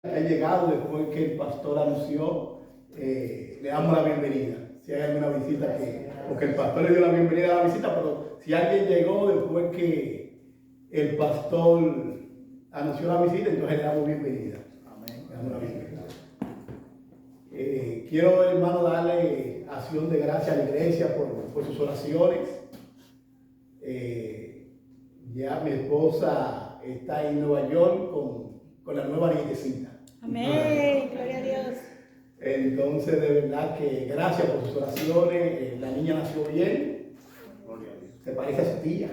Ha llegado después que el pastor anunció, le damos la bienvenida. Si hay alguna visita porque el pastor le dio la bienvenida a la visita, pero si alguien llegó después que el pastor anunció la visita, entonces le damos bienvenida. Amén. Le damos la bienvenida. Quiero, hermano, darle acción de gracia a la iglesia por sus oraciones. Ya mi esposa está en Nueva York con la nueva nietecita. Amén, gloria a Dios. Entonces, de verdad que gracias por sus oraciones. La niña nació bien. Se parece a su tía.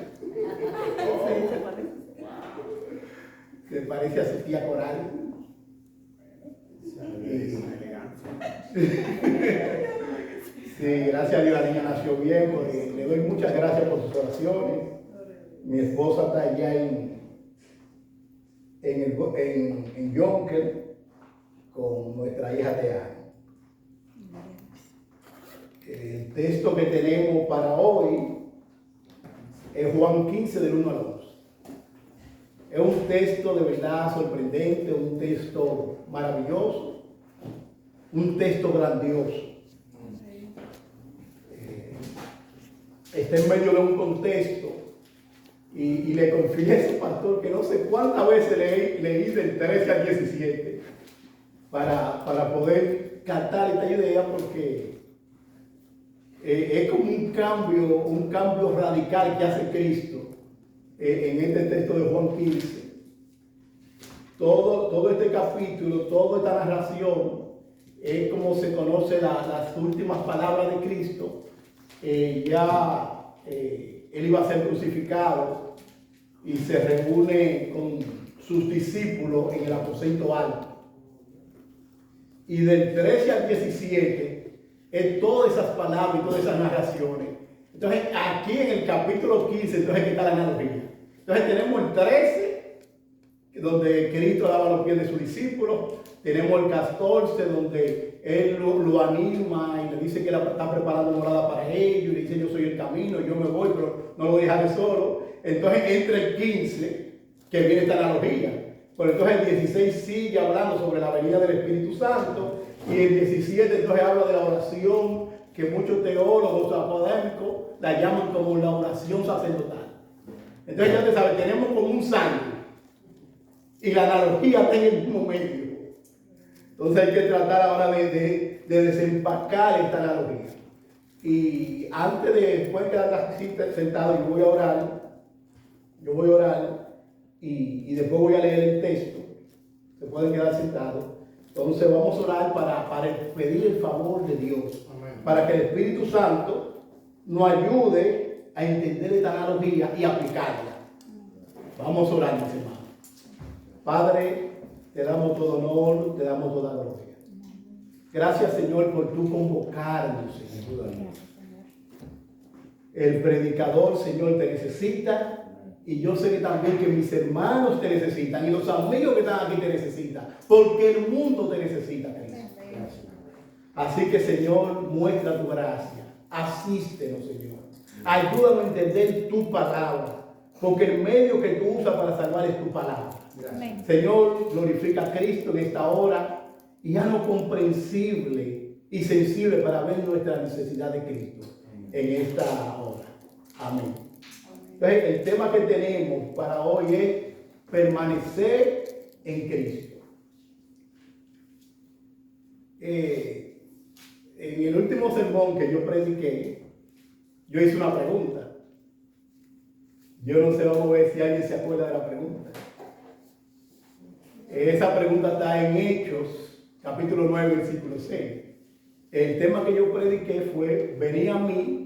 Se parece a su tía Coral. Sí, gracias a Dios la niña nació bien. Le doy muchas gracias por sus oraciones. Mi esposa está allá en Yonkel con nuestra hija Teana. El texto que tenemos para hoy es Juan 15 del 1 al 11. Es un texto de verdad sorprendente, un texto maravilloso, un texto grandioso. Está en medio de un contexto y le confieso, pastor, que no sé cuántas veces leí del 13 al 17 para poder captar esta idea, porque es como un cambio radical que hace Cristo en este texto de Juan 15. Todo este capítulo, toda esta narración es como se conoce las últimas palabras de Cristo. Él iba a ser crucificado y se reúne con sus discípulos en el aposento alto. Y del 13 al 17 es todas esas palabras y todas esas narraciones. Entonces, aquí en el capítulo 15, entonces, ¿qué está la analogía? Entonces, tenemos el 13, donde Cristo daba los pies de sus discípulos. Tenemos el 14, donde Él lo anima y le dice que Él está preparando morada para ellos. Y le dice, yo soy el camino, yo me voy, pero no lo dejaré solo. Entonces, entra el 15, que viene esta analogía. Pero entonces el 16 sigue hablando sobre la venida del Espíritu Santo. Y el 17 entonces habla de la oración, que muchos teólogos académicos la llaman como la oración sacerdotal. Entonces ya te sabes, tenemos como un sangre. Y la analogía está en el mismo medio. Entonces hay que tratar ahora de desempacar esta analogía. Y antes de después quedar así sentado, yo voy a orar y después voy a leer el texto. Se pueden quedar sentados. Entonces vamos a orar para pedir el favor de Dios. Amén. Para que el Espíritu Santo nos ayude a entender esta analogía y aplicarla. Vamos a orar, mis hermanos. Padre, te damos todo honor, te damos toda gloria. Gracias, Señor, por tu convocarnos, Señor. El predicador, Señor, te necesita. Y yo sé que también que mis hermanos te necesitan. Y los amigos que están aquí te necesitan. Porque el mundo te necesita, Cristo. Así que, Señor, muestra tu gracia. Asístenos, Señor. Ayúdanos a entender tu palabra. Porque el medio que tú usas para salvar es tu palabra. Gracias. Señor, glorifica a Cristo en esta hora y hazlo comprensible y sensible para ver nuestra necesidad de Cristo en esta hora. Amén. Entonces, el tema que tenemos para hoy es permanecer en Cristo. En el último sermón que yo prediqué, yo hice una pregunta. Yo no sé, vamos a ver si alguien se acuerda de la pregunta. Esa pregunta está en Hechos, capítulo 9, versículo 6. El tema que yo prediqué fue, venía a mí,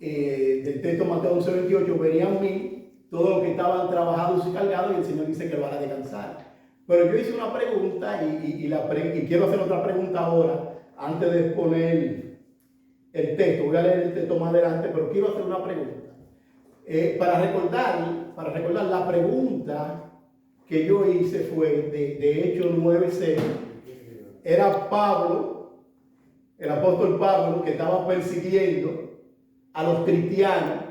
del texto Mateo 11, 28, venía a mí todos los que estaban trabajados y cargados, y el Señor dice que lo hará descansar. Pero yo hice una pregunta y quiero hacer otra pregunta ahora, antes de exponer el texto. Voy a leer el texto más adelante, pero quiero hacer una pregunta. Para recordar la pregunta que yo hice fue de Hechos 9:6. Era Pablo, el apóstol Pablo, que estaba persiguiendo a los cristianos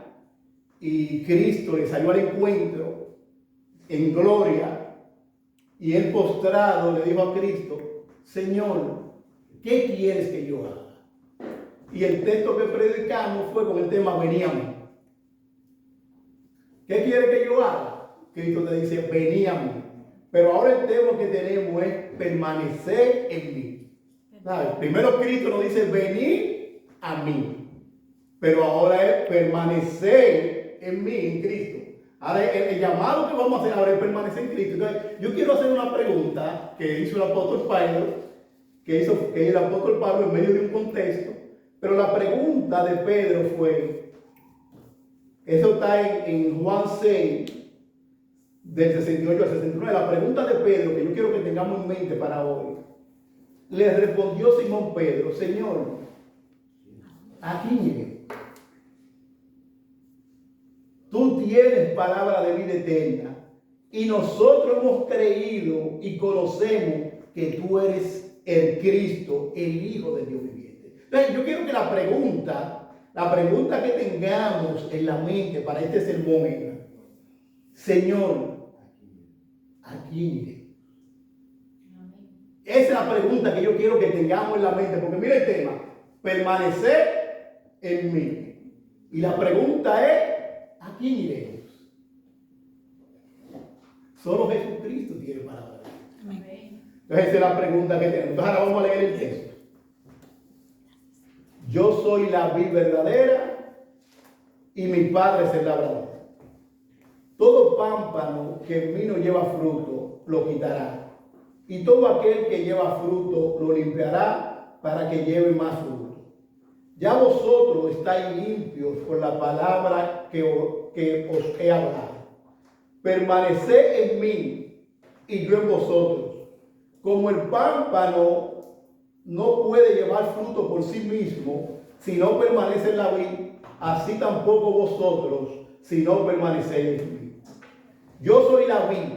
y Cristo le salió al encuentro en gloria Y él postrado le dijo a Cristo, Señor, ¿qué quieres que yo haga? Y el texto que predicamos fue con el tema vení a mí. ¿Qué quiere que yo haga? Cristo te dice, vení a mí. Pero ahora el tema que tenemos es permanecer en mí. ¿Sabes? Primero Cristo nos dice, vení a mí. Pero ahora es permanecer en mí, en Cristo. Ahora el llamado que vamos a hacer ahora es permanecer en Cristo. Entonces, yo quiero hacer una pregunta que hizo el apóstol Pablo, que el apóstol Pablo en medio de un contexto. Pero la pregunta de Pedro fue, eso está en Juan 6, del 68 al 69. La pregunta de Pedro, que yo quiero que tengamos en mente para hoy, le respondió Simón Pedro, Señor, ¿a quién llegué? Tú tienes palabra de vida eterna y nosotros hemos creído y conocemos que tú eres el Cristo, el Hijo de Dios viviente. Entonces yo quiero que la pregunta que tengamos en la mente para este sermón es, Señor, ¿a quién iré? Esa es la pregunta que yo quiero que tengamos en la mente, porque mira el tema, permanecer en mí. Y la pregunta es, ¿a quién iremos? Solo Jesucristo tiene palabra. Entonces esa es la pregunta que tenemos. Entonces ahora vamos a leer el texto. Yo soy la vid verdadera y mi Padre es el labrador. Todo pámpano que en mí no lleva fruto, lo quitará. Y todo aquel que lleva fruto, lo limpiará para que lleve más fruto. Ya vosotros estáis limpios por la palabra que os he hablado. Permaneced en mí y yo en vosotros. Como el pámpano no puede llevar fruto por sí mismo si no permanece en la vid, así tampoco vosotros si no permanecéis en mí. Yo soy la vid,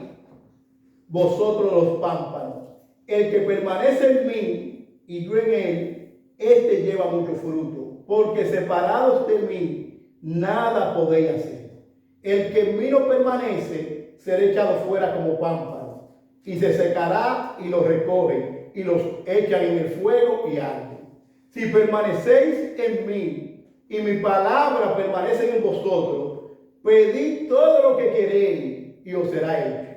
vosotros los pámpanos. El que permanece en mí y yo en él, este lleva mucho fruto, porque separados de mí nada podéis hacer. El que en mí no permanece será echado fuera como pámpano, y se secará y los recogen y los echan en el fuego y arden. Si permanecéis en mí y mi palabra permanece en vosotros, pedid todo lo que queréis y os será hecho.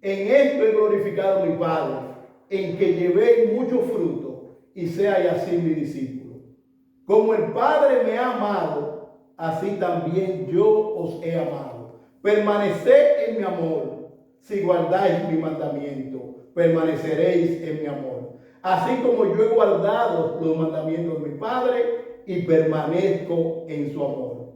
En esto he glorificado a mi Padre, en que llevéis mucho fruto y seáis así mi discípulo. Como el Padre me ha amado, así también yo os he amado. Permaneced en mi amor. Si guardáis mi mandamiento, permaneceréis en mi amor. Así como yo he guardado los mandamientos de mi Padre y permanezco en su amor.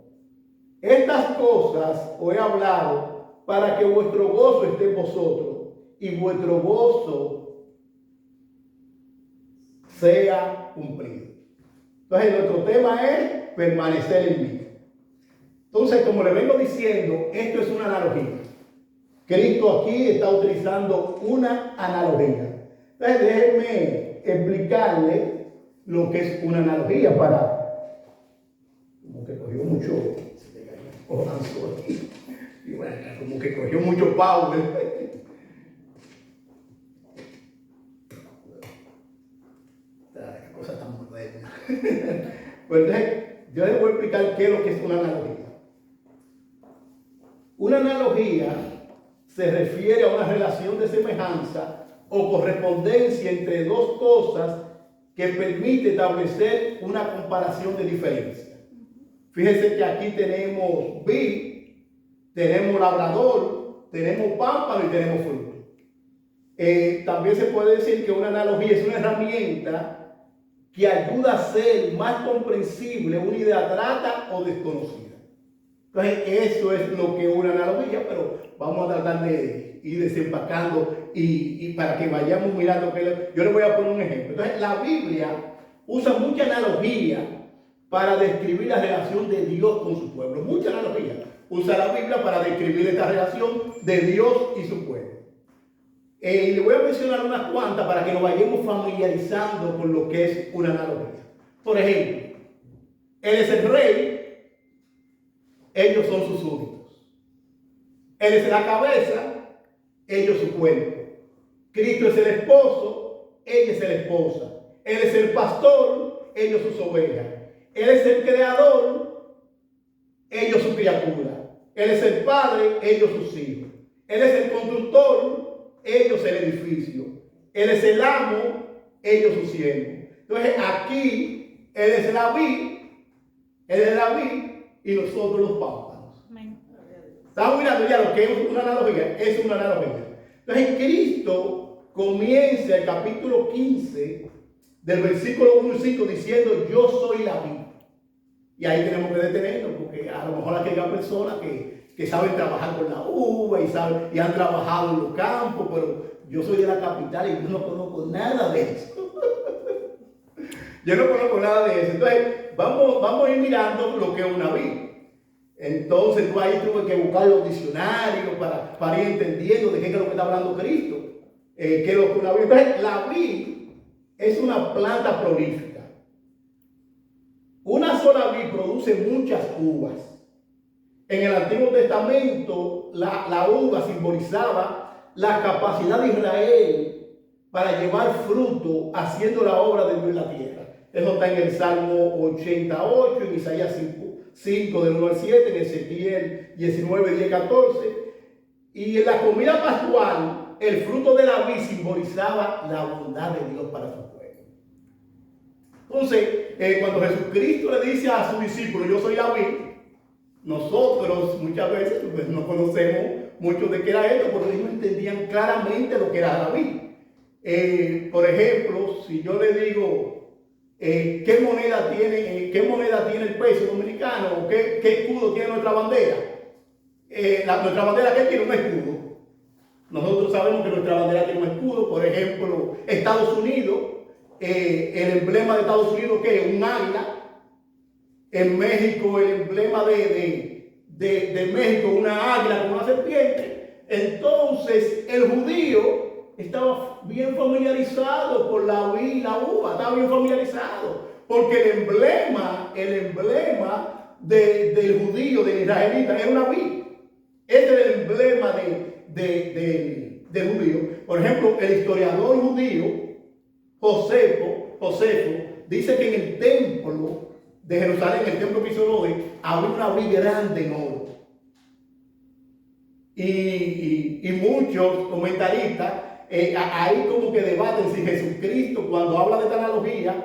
Estas cosas os he hablado para que vuestro gozo esté en vosotros y vuestro gozo sea cumplido. Entonces nuestro tema es permanecer en mí. Entonces, como le vengo diciendo, esto es una analogía. Cristo aquí está utilizando una analogía. Entonces déjenme explicarle lo que es una analogía para... Como que cogió mucho... Y bueno, como que cogió mucho Pablo. Qué cosa tan moderna. Pues entonces, yo les voy a explicar qué es lo que es una analogía. Una analogía se refiere a una relación de semejanza o correspondencia entre dos cosas que permite establecer una comparación de diferencia. Fíjense que aquí tenemos vid, tenemos labrador, tenemos pámpano y tenemos fruto. También se puede decir que una analogía es una herramienta que ayuda a hacer más comprensible una idea abstracta o desconocida. Entonces, eso es lo que es una analogía, pero vamos a tratar de ir desempacando y para que vayamos mirando. Yo les voy a poner un ejemplo. Entonces, la Biblia usa mucha analogía para describir la relación de Dios con su pueblo. Mucha analogía usa la Biblia para describir esta relación de Dios y su pueblo. Y le voy a mencionar unas cuantas para que nos vayamos familiarizando con lo que es una analogía. Por ejemplo, Él es el rey, ellos son sus súbditos. Él es la cabeza, ellos su cuerpo. Cristo es el esposo, ella es la esposa. Él es el pastor, ellos sus ovejas. Él es el creador, ellos su criatura. Él es el padre, ellos sus hijos. Él es el constructor, ellos el edificio. Él es el amo, ellos sus siervos. Entonces aquí, Él es la vid, Él es la vid y nosotros los pámpanos. Estamos mirando ya lo que es una analogía. Es una analogía. Entonces Cristo comienza el capítulo 15 del versículo 1 y 5 diciendo: yo soy la vid. Y ahí tenemos que detenernos, porque a lo mejor aquí hay personas que saben trabajar con la uva y han trabajado en los campos, pero yo soy de la capital y yo no conozco nada de eso. Yo no conozco nada de eso. Entonces, vamos a ir mirando lo que es una vid. Entonces, tú ahí tuve que buscar los diccionarios para ir entendiendo de qué es lo que está hablando Cristo. Qué es lo que es una vid. Entonces, la vid es una planta prolífica. Una sola vid produce muchas uvas. En el Antiguo Testamento, la uva simbolizaba la capacidad de Israel para llevar fruto haciendo la obra de Dios en la tierra. Eso está en el Salmo 88, en Isaías 5 del 1 al 7, en Ezequiel 19, 10, 14. Y en la comida pascual, el fruto de la vid simbolizaba la bondad de Dios para su pueblo. Entonces, cuando Jesucristo le dice a sus discípulos: yo soy la vid, nosotros muchas veces pues, no conocemos mucho de qué era esto, porque ellos no entendían claramente lo que era la vid. Por ejemplo, si yo le digo ¿qué moneda tiene el peso dominicano? ¿Qué escudo tiene nuestra bandera? Nuestra bandera, ¿qué tiene? Un escudo. Nosotros sabemos que nuestra bandera tiene un escudo. Por ejemplo, Estados Unidos, el emblema de Estados Unidos, ¿qué es? Un águila. En México, el emblema de México, una águila con una serpiente. Entonces, el judío estaba bien familiarizado con la vid y la uva, estaba bien familiarizado, porque el emblema del judío, del israelita, era una vid. Este es el emblema del judío. Por ejemplo, el historiador judío Josefo dice que en el templo de Jerusalén, el templo que hizo hoy, había una vid grande en oro. Y muchos comentaristas ahí como que debaten si Jesucristo, cuando habla de esta analogía,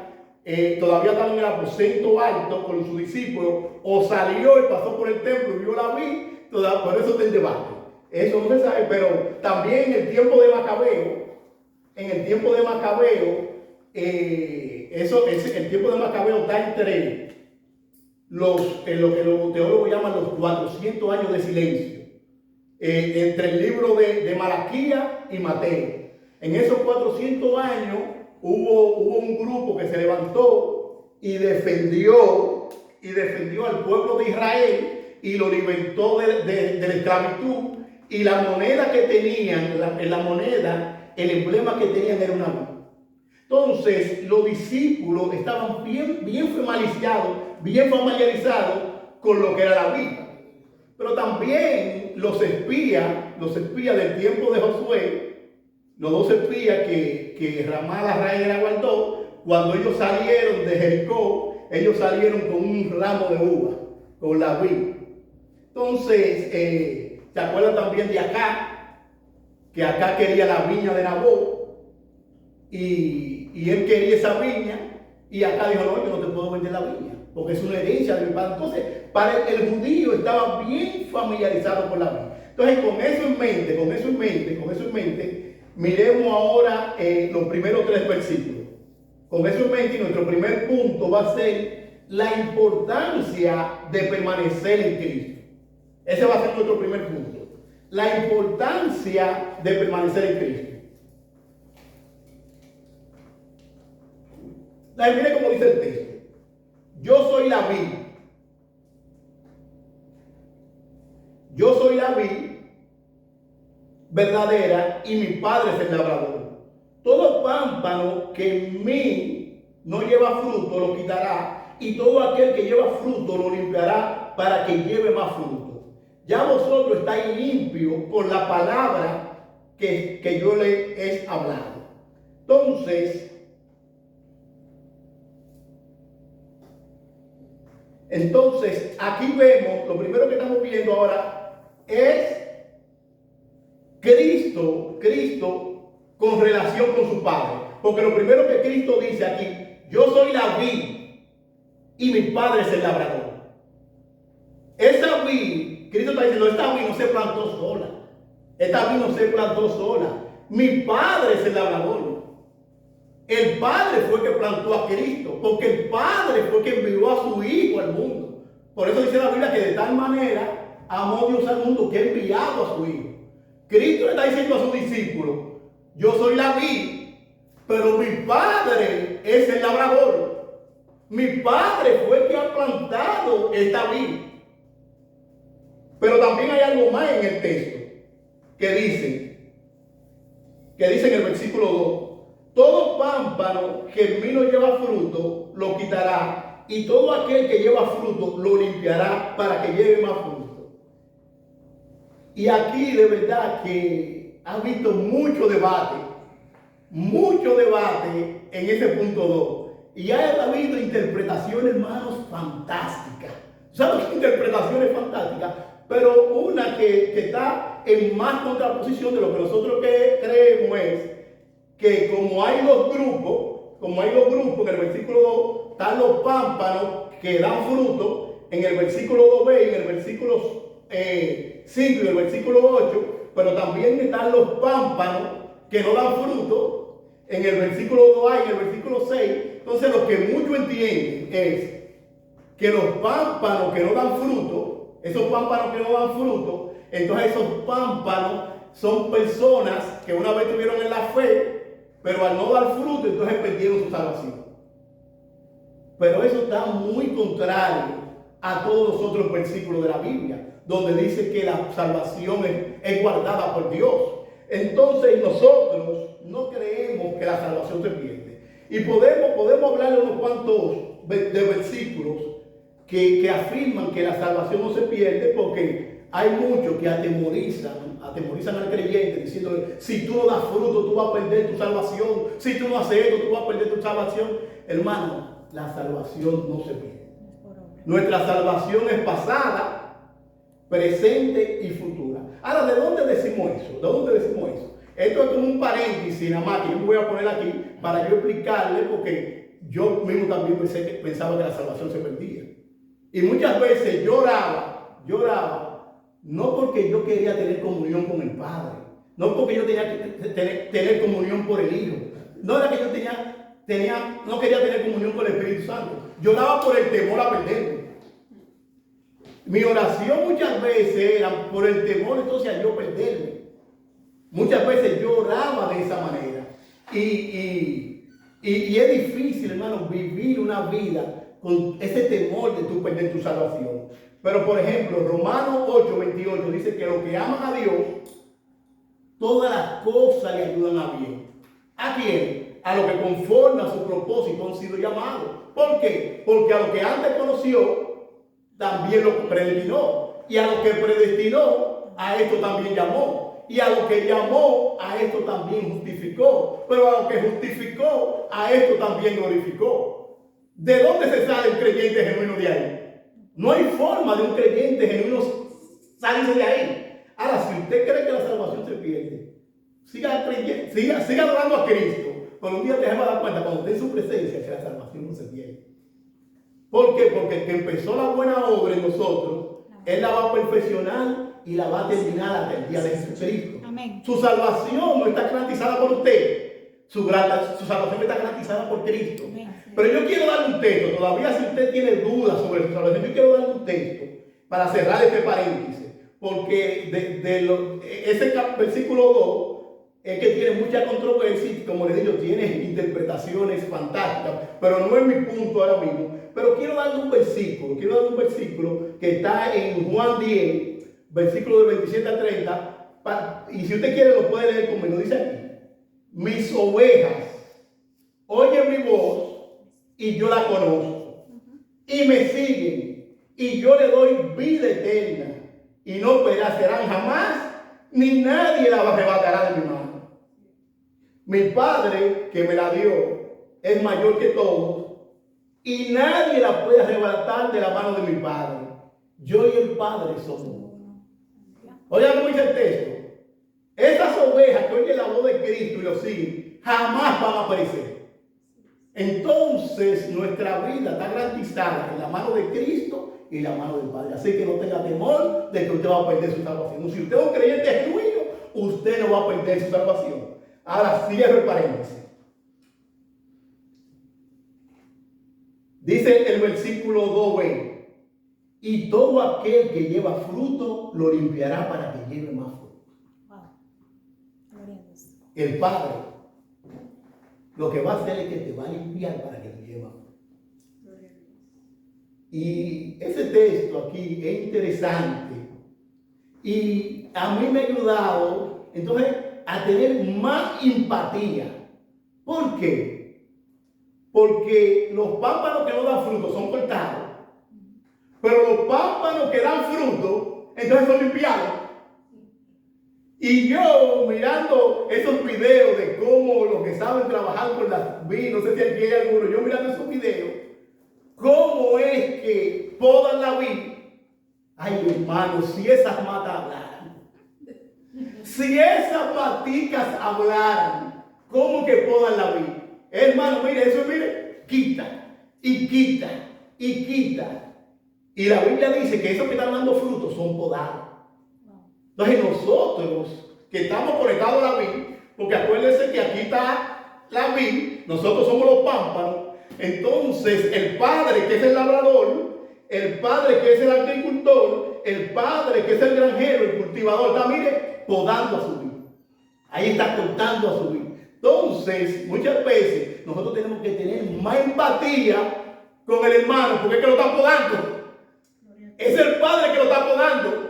todavía estaba en el aposento alto con sus discípulos, o salió y pasó por el templo y vio la vid. Por eso está el debate. Eso no se sabe, pero también en el tiempo de Macabeo, el tiempo de Macabeo está entre lo que los teólogos llaman los 400 años de silencio, entre el libro de Malaquías y Mateo. En esos 400 años hubo un grupo que se levantó y defendió al pueblo de Israel y lo libertó de la esclavitud. Y la moneda que tenían, el emblema que tenían era una vid. Entonces, los discípulos estaban bien familiarizados con lo que era la vid. Pero también los espías del tiempo de Josué, los dos espías que Ramá la reina guardó, cuando ellos salieron de Jericó, ellos salieron con un ramo de uva, con la vid. Entonces, ¿se acuerdan también de Acá? Que Acá quería la viña de Nabot y él quería esa viña, y Acá dijo: no, yo no te puedo vender la viña, porque es una herencia de mi padre. Entonces, para el judío estaba bien familiarizado con la vid. Entonces, con eso en mente, miremos ahora los primeros 3 versículos. Con eso en mente, nuestro primer punto va a ser la importancia de permanecer en Cristo. Ese va a ser nuestro primer punto. La importancia de permanecer en Cristo. Mire cómo dice el texto: yo soy la vid. Yo soy la vid verdadera y mi padre es el labrador. Todo pámpano que en mí no lleva fruto lo quitará, y todo aquel que lleva fruto lo limpiará para que lleve más fruto. Ya vosotros estáis limpios por la palabra que yo le he hablado. Entonces, aquí vemos, lo primero que estamos viendo ahora es Cristo con relación con su Padre. Porque lo primero que Cristo dice aquí, yo soy la vid y mi Padre es el labrador. Esa vid, Cristo está diciendo, esta vid no se plantó sola. Esta vid no se plantó sola. Mi Padre es el labrador. El Padre fue el que plantó a Cristo, porque el Padre fue el que envió a su Hijo al mundo. Por eso dice la Biblia que de tal manera amó Dios al mundo que ha enviado a su Hijo. Cristo le está diciendo a sus discípulos, yo soy la vid, pero mi Padre es el labrador. Mi Padre fue el que ha plantado esta vid. Pero también hay algo más en el texto que dice en el versículo 2, todo pámpano que en mí no lleva fruto, lo quitará, y todo aquel que lleva fruto, lo limpiará para que lleve más fruto. Y aquí de verdad que ha visto mucho debate en ese punto 2. Y ha habido interpretaciones, hermanos, fantásticas. ¿Saben qué interpretaciones fantásticas? Pero una que está en más contraposición de lo que nosotros creemos es que como hay dos grupos, en el versículo 2 están los pámpanos que dan fruto, en el versículo 2b y en el versículo 5 y en el versículo 8, pero también están los pámpanos que no dan fruto, en el versículo 2a y en el versículo 6. Entonces lo que muchos entienden es que los pámpanos que no dan fruto, esos pámpanos que no dan fruto, entonces esos pámpanos son personas que una vez tuvieron en la fe, pero al no dar fruto, entonces perdieron su salvación. Pero eso está muy contrario a todos los otros versículos de la Biblia, donde dice que la salvación es guardada por Dios. Entonces nosotros no creemos que la salvación se pierde. Y podemos hablar de unos cuantos de versículos que afirman que la salvación no se pierde, porque hay muchos que atemorizan al creyente diciéndole, si tú no das fruto, tú vas a perder tu salvación. Si tú no haces esto, tú vas a perder tu salvación. Hermano, la salvación no se pierde. Nuestra salvación es pasada, presente y futura. Ahora, ¿de dónde decimos eso? Esto es como un paréntesis nada más que yo me voy a poner aquí para yo explicarle, porque yo mismo también pensaba que la salvación se perdía. Y muchas veces lloraba, no porque yo quería tener comunión con el Padre, no porque yo tenía que tener comunión por el Hijo, no era que yo no quería tener comunión con el Espíritu Santo, lloraba por el temor a perderme. Mi oración muchas veces era por el temor entonces a yo perderme. Muchas veces yo oraba de esa manera. Y es difícil, hermano, vivir una vida con ese temor de tú perder tu salvación. Pero por ejemplo, Romanos 8:28 dice que los que aman a Dios, todas las cosas le ayudan a bien. ¿A quién? A los que conforme a su propósito han sido llamados. ¿Por qué? Porque a los que antes conoció, también los predestinó. Y a los que predestinó, a esto también llamó. Y a los que llamó, a esto también justificó. Pero a los que justificó, a esto también glorificó. ¿De dónde se sale un creyente genuino de ahí? No hay forma de un creyente genuino salirse de ahí. Ahora, si usted cree que la salvación se pierde, siga adorando a Cristo. Pero un día te va a dar cuenta cuando esté en su presencia que la salvación no se pierde. ¿Por qué? Porque el que empezó la buena obra en nosotros, Él la va a perfeccionar y la va a terminar hasta el día de Jesucristo. Amén. Su salvación no está garantizada por usted. Su salvación está garantizada por Cristo. Amén. Pero yo quiero darle un texto. Todavía si usted tiene dudas sobre su salvación, yo quiero darle un texto para cerrar este paréntesis. Porque ese versículo 2 es que tiene mucha controversia y, como les digo, tiene interpretaciones fantásticas. Pero no es mi punto ahora mismo. Pero quiero darle un versículo que está en Juan 10, versículo de 27 a 30. Y si usted quiere lo puede leer conmigo. Dice aquí: mis ovejas oyen mi voz y yo la conozco, y me siguen, y yo le doy vida eterna, y no perecerán jamás, ni nadie la arrebatará de mi mano. Mi Padre, que me la dio, es mayor que todos, y nadie la puede arrebatar de la mano de mi Padre. Yo y el Padre somos uno. Oigan cómo dice el texto. Esas ovejas que oyen la voz de Cristo y lo siguen, jamás van a perecer. Entonces nuestra vida está garantizada en la mano de Cristo y en la mano del Padre. Así que no tenga temor de que usted va a perder su salvación. Si usted es un creyente genuino, usted no va a perder su salvación. Ahora cierro el paréntesis. Dice el versículo 2b: y todo aquel que lleva fruto lo limpiará para que lleve más fruto. El Padre lo que va a hacer es que te va a limpiar para que te lleve más fruto. Y ese texto aquí es interesante y a mí me ha ayudado entonces a tener más empatía. ¿Por qué? Porque los pámpanos que no dan fruto son cortados, pero los pámpanos que dan fruto entonces son limpiados. Y yo mirando esos videos de cómo los que saben trabajar con las vid, no sé si aquí hay alguno, yo mirando esos videos, cómo es que podan la vid. Ay, hermano, si esas matas hablaran, si esas paticas hablaran, ¿cómo que podan la vid? Hermano, mire, eso mire, quita y quita y quita. Y la Biblia dice que esos que están dando frutos son podados. Entonces nosotros que estamos conectados a la vid, porque acuérdense que aquí está la vid, nosotros somos los pámpanos. Entonces el Padre, que es el labrador, el Padre, que es el agricultor, el Padre, que es el granjero, el cultivador, está, mire, podando a su vid. Ahí está cortando a su vid. Entonces, muchas veces nosotros tenemos que tener más empatía con el hermano, porque es que lo está podando. Es el Padre que lo está podando.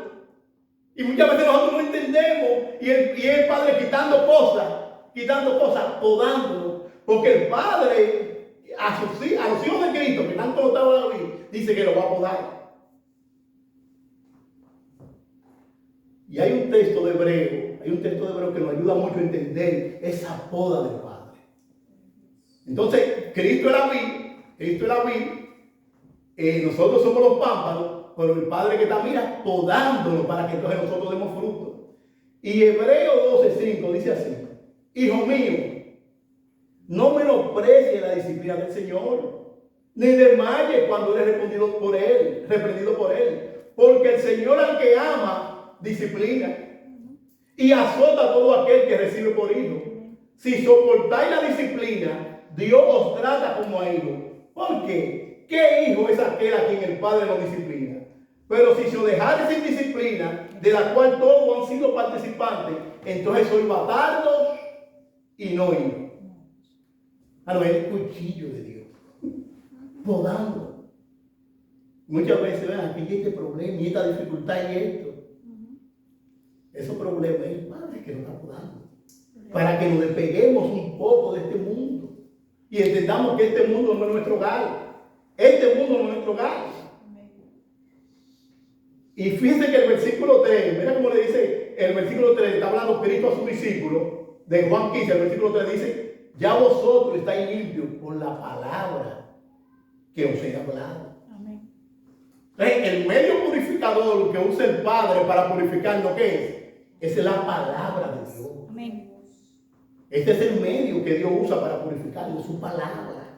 Y muchas veces nosotros no entendemos y el Padre quitando cosas, podándolo. Porque el Padre a los hijos de Cristo que están conectados a la vida, dice que lo va a podar. Y hay un texto de Hebreo que nos ayuda mucho a entender esa poda del Padre. Entonces, Cristo es la vid, nosotros somos los pámpanos, pero el Padre que está, mira, podándonos para que entonces nosotros demos fruto. Y Hebreo 12:5 dice así: hijo mío, no menosprecies la disciplina del Señor, ni desmayes cuando eres reprendido por él, porque el Señor al que ama disciplina y azota a todo aquel que recibe por hijo. Si soportáis la disciplina, Dios os trata como a hijos. ¿Por qué? ¿Qué hijo es aquel a quien el Padre no disciplina? Pero si se os dejare sin disciplina, de la cual todos han sido participantes, entonces sois bastardos y no hijos. No, es el cuchillo de Dios, podando. Muchas veces, ven, aquí hay este problema y esta dificultad y esto. Esos problemas es el Padre que nos está podando, para que nos despeguemos un poco de este mundo y entendamos que este mundo no es nuestro hogar. Este mundo no es nuestro hogar. Y fíjense que el versículo 3, mira cómo le dice el versículo 3, está hablando Cristo a sus discípulos, de Juan 15, el versículo 3 dice: ya vosotros estáis limpios por la palabra que os he hablado. Amén. El medio purificador que usa el Padre para purificar, ¿lo que es? Es la palabra de Dios. Amén. Este es el medio que Dios usa para purificarlo, su palabra.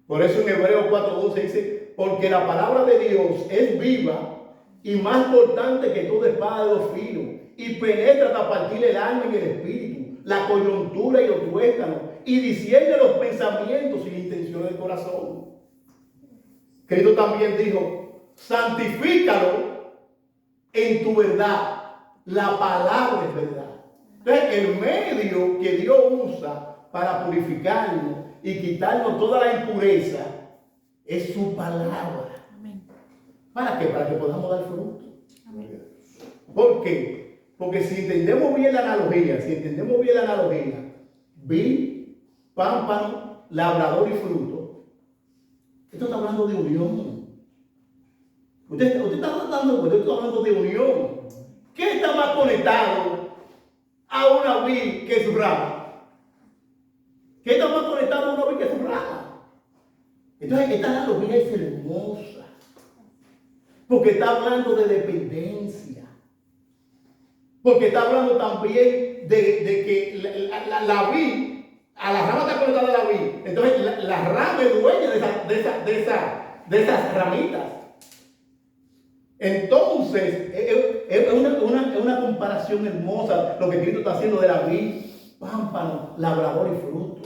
Por eso en Hebreos 4:12 dice: porque la palabra de Dios es viva y más cortante que toda espada de dos filos, y penetra hasta partir el alma y el espíritu, la coyuntura y los tuétanos, y discierne los pensamientos y las intenciones del corazón. Cristo también dijo: santifícalo en tu verdad, la palabra es verdad. Entonces, el medio que Dios usa para purificarnos y quitarnos toda la impureza es su palabra. ¿Para qué? Para que podamos dar fruto. Amén. ¿Por qué? Porque si entendemos bien la analogía, vid, pámpano, labrador y fruto, esto está hablando de unión. Usted está hablando de unión. ¿Qué está más conectado a una vid que su rama? ¿Qué está más conectado a una vid que su rama? Entonces, esta analogía es hermosa, porque está hablando de dependencia, porque está hablando también de que la vid, a la rama está conectada a la vid, entonces la rama es dueña de esas ramitas. Entonces, es una comparación hermosa lo que Cristo está haciendo de la vid, pámpano, labrador y fruto.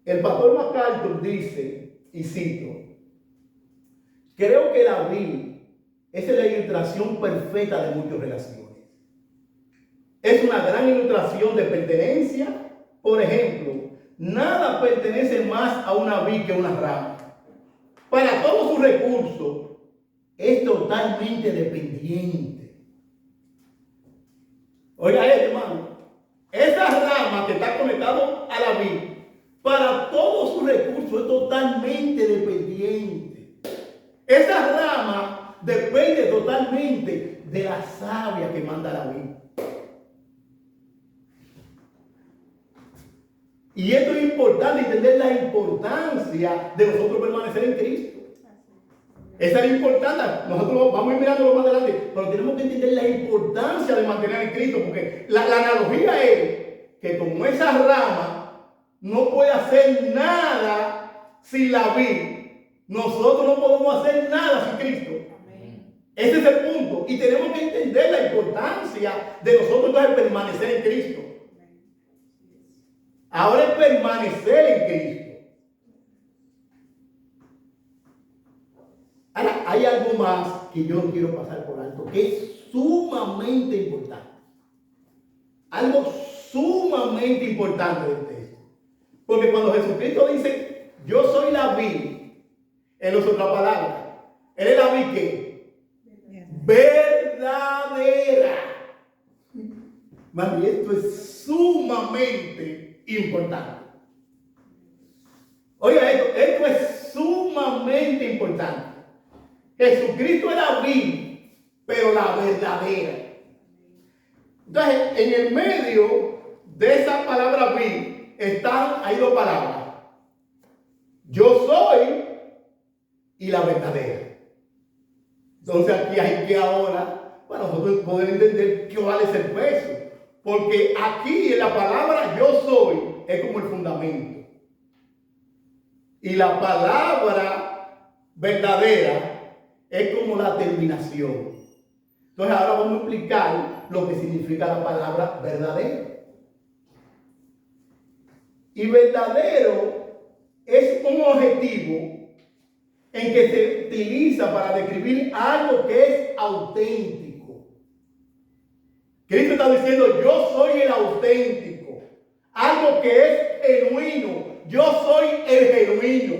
El pastor MacArthur dice, y cito, creo que la vid es la ilustración perfecta de muchas relaciones. Es una gran ilustración de pertenencia. Por ejemplo, nada pertenece más a una vid que a una rama. Para todos sus recursos es totalmente dependiente. Oiga esto, hermano. Esa rama que está conectada a la vid, para todos sus recursos es totalmente dependiente. Esa rama depende totalmente de la savia que manda la vid. Y esto es importante, entender la importancia de nosotros permanecer en Cristo. Esa es importante. Nosotros vamos a ir mirándolo más adelante, pero tenemos que entender la importancia de mantener en Cristo, porque la analogía es que como esa rama no puede hacer nada sin la vid, nosotros no podemos hacer nada sin Cristo. Ese es el punto. Y tenemos que entender la importancia de nosotros entonces permanecer en Cristo. Ahora es permanecer en Cristo. Ahora, hay algo más que yo no quiero pasar por alto, que es sumamente importante. Algo sumamente importante del texto. Porque cuando Jesucristo dice, yo soy la vid, Él usa otra palabra. Él es la vid que verdadera. Mami, esto es sumamente importante. Oiga, esto es sumamente importante. Jesucristo es la vid, pero la verdadera. Entonces, en el medio de esa palabra vid hay dos palabras. Yo soy y la verdadera. Entonces aquí hay que ahora, para nosotros poder entender cuál es el peso. Porque aquí en la palabra yo soy es como el fundamento. Y la palabra verdadera es como la terminación. Entonces ahora vamos a explicar lo que significa la palabra verdadero. Y verdadero es un objetivo en que se utiliza para describir algo que es auténtico. Cristo está diciendo, yo soy el auténtico. Algo que es genuino. Yo soy el genuino.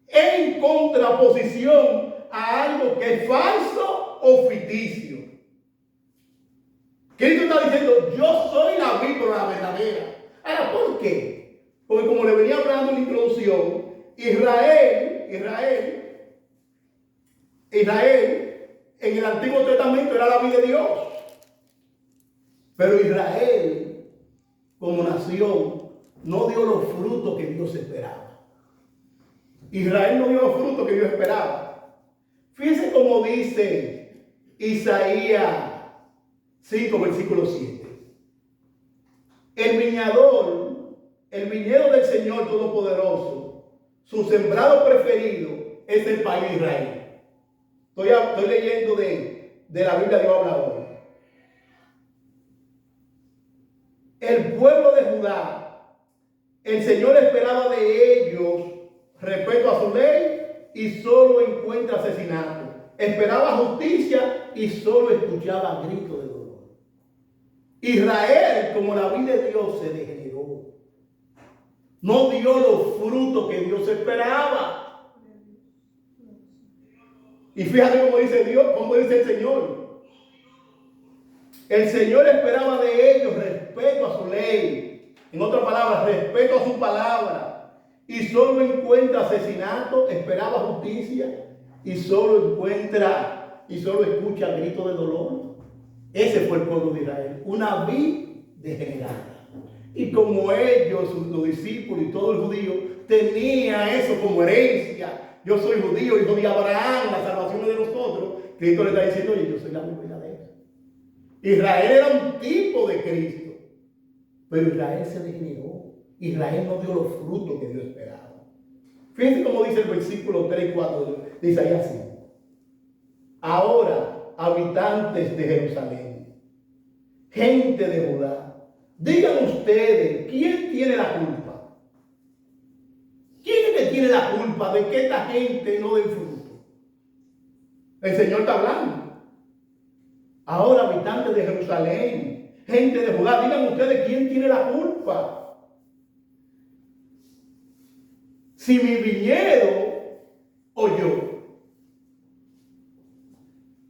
En contraposición a algo que es falso o ficticio. Cristo está diciendo, yo soy la vid, pero la verdadera. Ahora, ¿por qué? Porque como le venía hablando en la introducción, Israel, en el Antiguo Testamento era la vid de Dios. Pero Israel, como nación, no dio los frutos que Dios esperaba. Israel no dio los frutos que Dios esperaba. Fíjense cómo dice Isaías 5, versículo 7. El viñedo del Señor Todopoderoso, su sembrado preferido es el país de Israel. Estoy leyendo de la Biblia de Dios habla hoy. El pueblo de Judá, el Señor esperaba de ellos respeto a su ley y solo encuentra asesinato. Esperaba justicia y solo escuchaba gritos de dolor. Israel, como la vid de Dios, se degeneró. No dio los frutos que Dios esperaba. Y fíjate cómo dice Dios, cómo dice el Señor. El Señor esperaba de ellos respeto a su ley. En otras palabras, respeto a su palabra. Y solo encuentra asesinato, esperaba justicia y solo escucha gritos de dolor. Ese fue el pueblo de Israel, una vid degenerada. Y como ellos, los discípulos y todo el judío, tenía eso como herencia. Yo soy judío, hijo de Abraham, la salvación es de nosotros. Cristo le está diciendo, oye, yo soy la verdadera. Israel era un tipo de Cristo, pero Israel se degeneró. Israel no dio los frutos que Dios esperaba. Fíjense cómo dice el versículo 3 y 4 de Isaías 5. Ahora, habitantes de Jerusalén, gente de Judá, digan ustedes, ¿quién tiene la culpa? ¿Quién es que tiene la culpa de que esta gente no dé fruto? El Señor está hablando. Ahora, habitantes de Jerusalén, gente de Judá, digan ustedes, ¿quién tiene la culpa? Si mi viñedo o yo.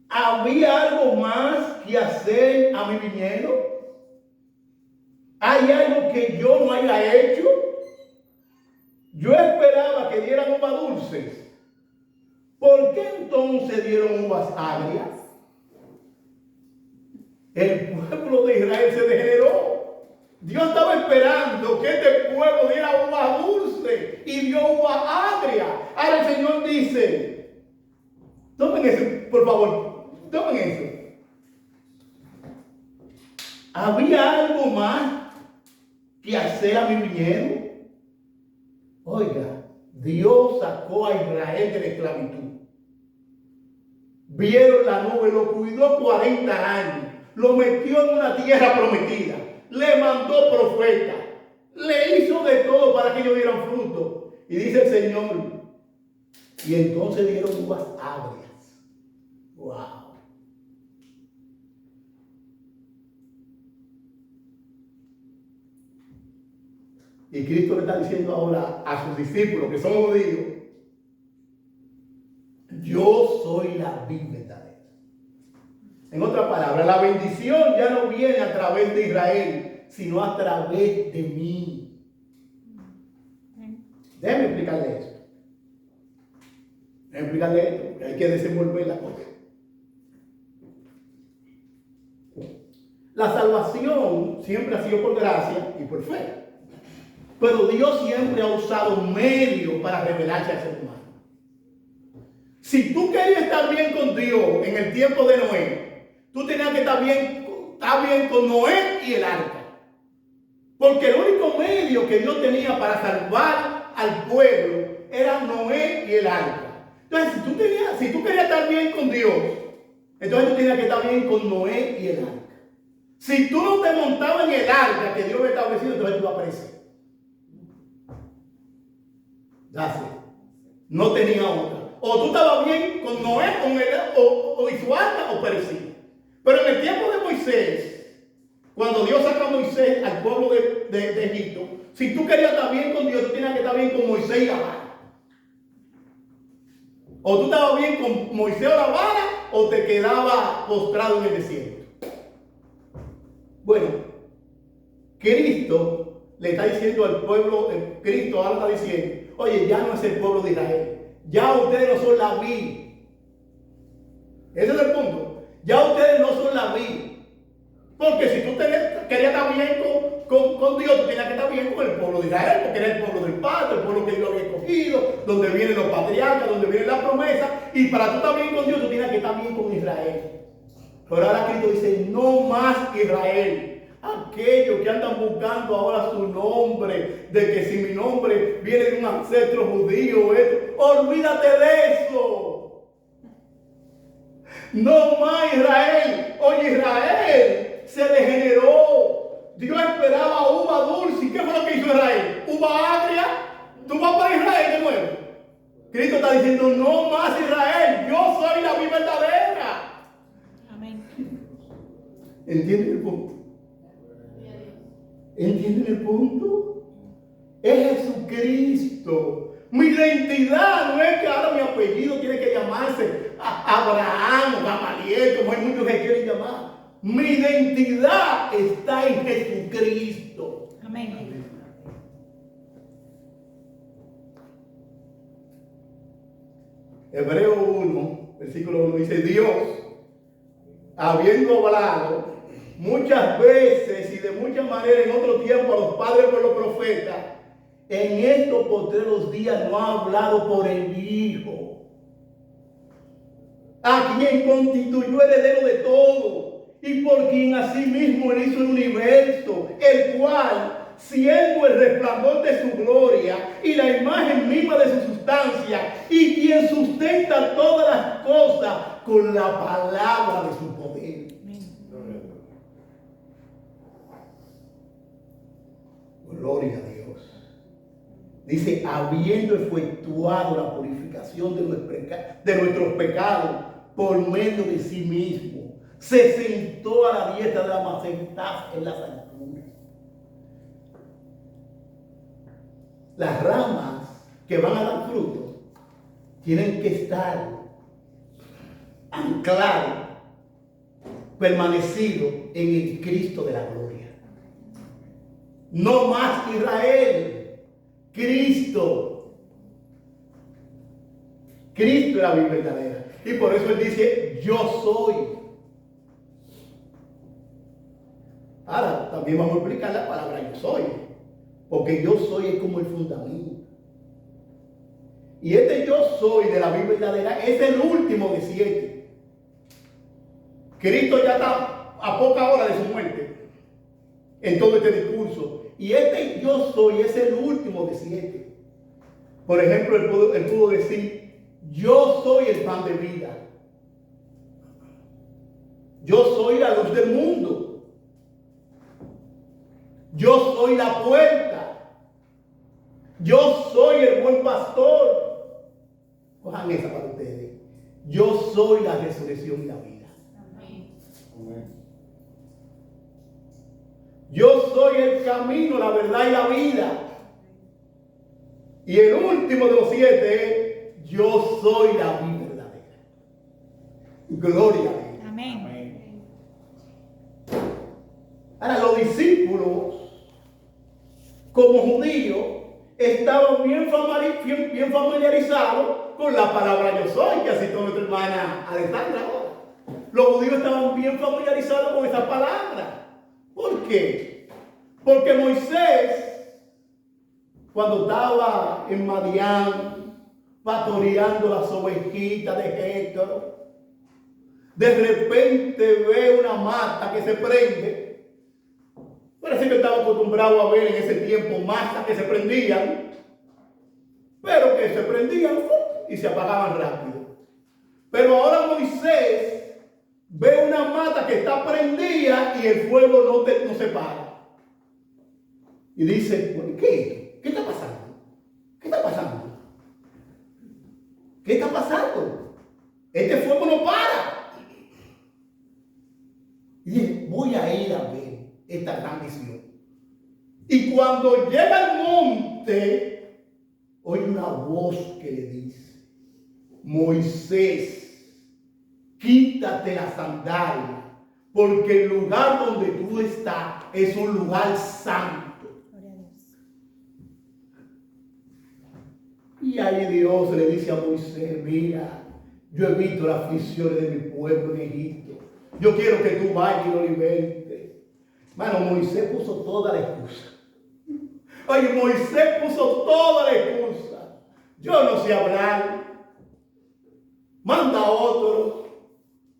¿Había algo más que hacer a mi viñedo? ¿Hay algo que yo no haya hecho? Yo esperaba que dieran uvas dulces. ¿Por qué entonces dieron uvas agrias? El pueblo de Israel se degeneró. Dios estaba esperando que este pueblo diera uva dulce y dio uva agria. Ahora el Señor dice, tomen eso, por favor, tomen eso. ¿Había algo más que hacer a mi viñedo? Oiga, Dios sacó a Israel de la esclavitud. Vieron la nube, lo cuidó 40 años, lo metió en una tierra prometida. Le mandó profeta, le hizo de todo para que ellos dieran fruto. Y dice el Señor, y entonces dieron uvas agrias. Wow. Y Cristo le está diciendo ahora a sus discípulos que son judíos, yo soy la vid verdadera. En otras palabras, la bendición ya no viene a través de Israel, sino a través de mí. Déjame explicarle eso. Déjame explicarle esto, porque hay que desenvolver la cosa. La salvación siempre ha sido por gracia y por fe. Pero Dios siempre ha usado medios para revelarse al ser humano. Si tú querías estar bien con Dios en el tiempo de Noé, tú tenías que estar bien con Noé y el arca. Porque el único medio que Dios tenía para salvar al pueblo era Noé y el arca. Entonces, si tú querías estar bien con Dios, entonces tú tenías que estar bien con Noé y el arca. Si tú no te montabas en el arca que Dios había establecido, entonces tú apareces. No tenía otra. O tú estabas bien con Noé o su arca o perecía. Pero en el tiempo de Moisés, cuando Dios saca a Moisés al pueblo de Egipto, si tú querías estar bien con Dios, tú tenías que estar bien con Moisés y la vara. O tú estabas bien con Moisés o la vara, o te quedabas postrado en el desierto. Bueno, Cristo le está diciendo al pueblo, Cristo ahora está diciendo, oye, ya no es el pueblo de Israel, ya ustedes no son la vid. Ese es el punto. Ya ustedes no son la vid. Porque si tú querías estar bien con Dios, tú tenías que estar bien con el pueblo de Israel, porque era el pueblo del pacto, el pueblo que Dios había escogido, donde vienen los patriarcas, donde viene la promesa. Y para tú estar bien con Dios, tú tienes que estar bien con Israel. Pero ahora Cristo dice, no más Israel. Aquellos que andan buscando ahora su nombre, de que si mi nombre viene de un ancestro judío, olvídate de eso. No más Israel. Oye, Israel se degeneró. Dios esperaba uva dulce. ¿Qué fue lo que hizo Israel? Uva agria. Tú vas para Israel de nuevo. Cristo está diciendo, no más Israel. Yo soy la vid verdadera. Amén. ¿Entienden el punto? ¿Entienden el punto? Es Jesucristo. Mi identidad no es que ahora mi apellido tiene que llamarse Abraham o Gamaliel, como hay muchos que quieren llamar. Mi identidad está en Jesucristo. Amén. Hebreo 1, versículo 1 dice: Dios, habiendo hablado muchas veces y de muchas maneras en otro tiempo a los padres por los profetas, en estos postreros días no ha hablado por el Hijo, a quien constituyó heredero de todo y por quien asimismo él hizo el universo, el cual, siendo el resplandor de su gloria y la imagen misma de su sustancia, y quien sustenta todas las cosas con la palabra de su poder. Gloria a Dios. Dice, habiendo efectuado la purificación de nuestros pecados por medio de sí mismo, se sentó a la diestra de la majestad en las alturas. Las ramas que van a dar fruto tienen que estar ancladas, permanecidos en el Cristo de la gloria. No más Israel, Cristo. Cristo es la vida verdadera. Y por eso él dice, yo soy. Ahora, también vamos a explicar la palabra yo soy. Porque yo soy es como el fundamento. Y este yo soy de la vida verdadera es el último de 7. Cristo ya está a poca hora de su muerte en todo este discurso. Y este yo soy es el último de 7. Por ejemplo, él pudo decir, yo soy el pan de vida. Yo soy la luz del mundo. Yo soy la puerta. Yo soy el buen pastor. Cojan esa para ustedes. Yo soy la resurrección y la vida. Amén. Yo soy el camino, la verdad y la vida. Y el último de los 7 es, yo soy la vida verdadera. Gloria a Dios. Amén. Ahora, los discípulos, como judíos, estaban bien familiarizados con la palabra yo soy, que así como nuestra hermana Alejandra ahora. Los judíos estaban bien familiarizados con esa palabra. ¿Por qué? Porque Moisés, cuando estaba en Madián, pastoreando las ovejitas de Jétro, de repente ve una mata que se prende. Parece que estaba acostumbrado a ver en ese tiempo matas que se prendían, pero que se prendían y se apagaban rápido. Pero ahora Moisés ve una mata que está prendida y el fuego no se para. Y dice, ¿qué? ¿Qué está pasando? ¿Qué está pasando? ¿Qué está pasando? Este fuego no para. Y dice, voy a ir a ver esta gran visión. Y cuando llega al monte, oye una voz que le dice, Moisés, quítate la sandalia, porque el lugar donde tú estás es un lugar santo. Y ahí Dios le dice a Moisés, mira, yo he visto las aflicciones de mi pueblo en Egipto. Yo quiero que tú vayas y lo libertes. Hermano, Moisés puso toda la excusa. Oye, Moisés puso toda la excusa. Yo no sé hablar. Manda a otro.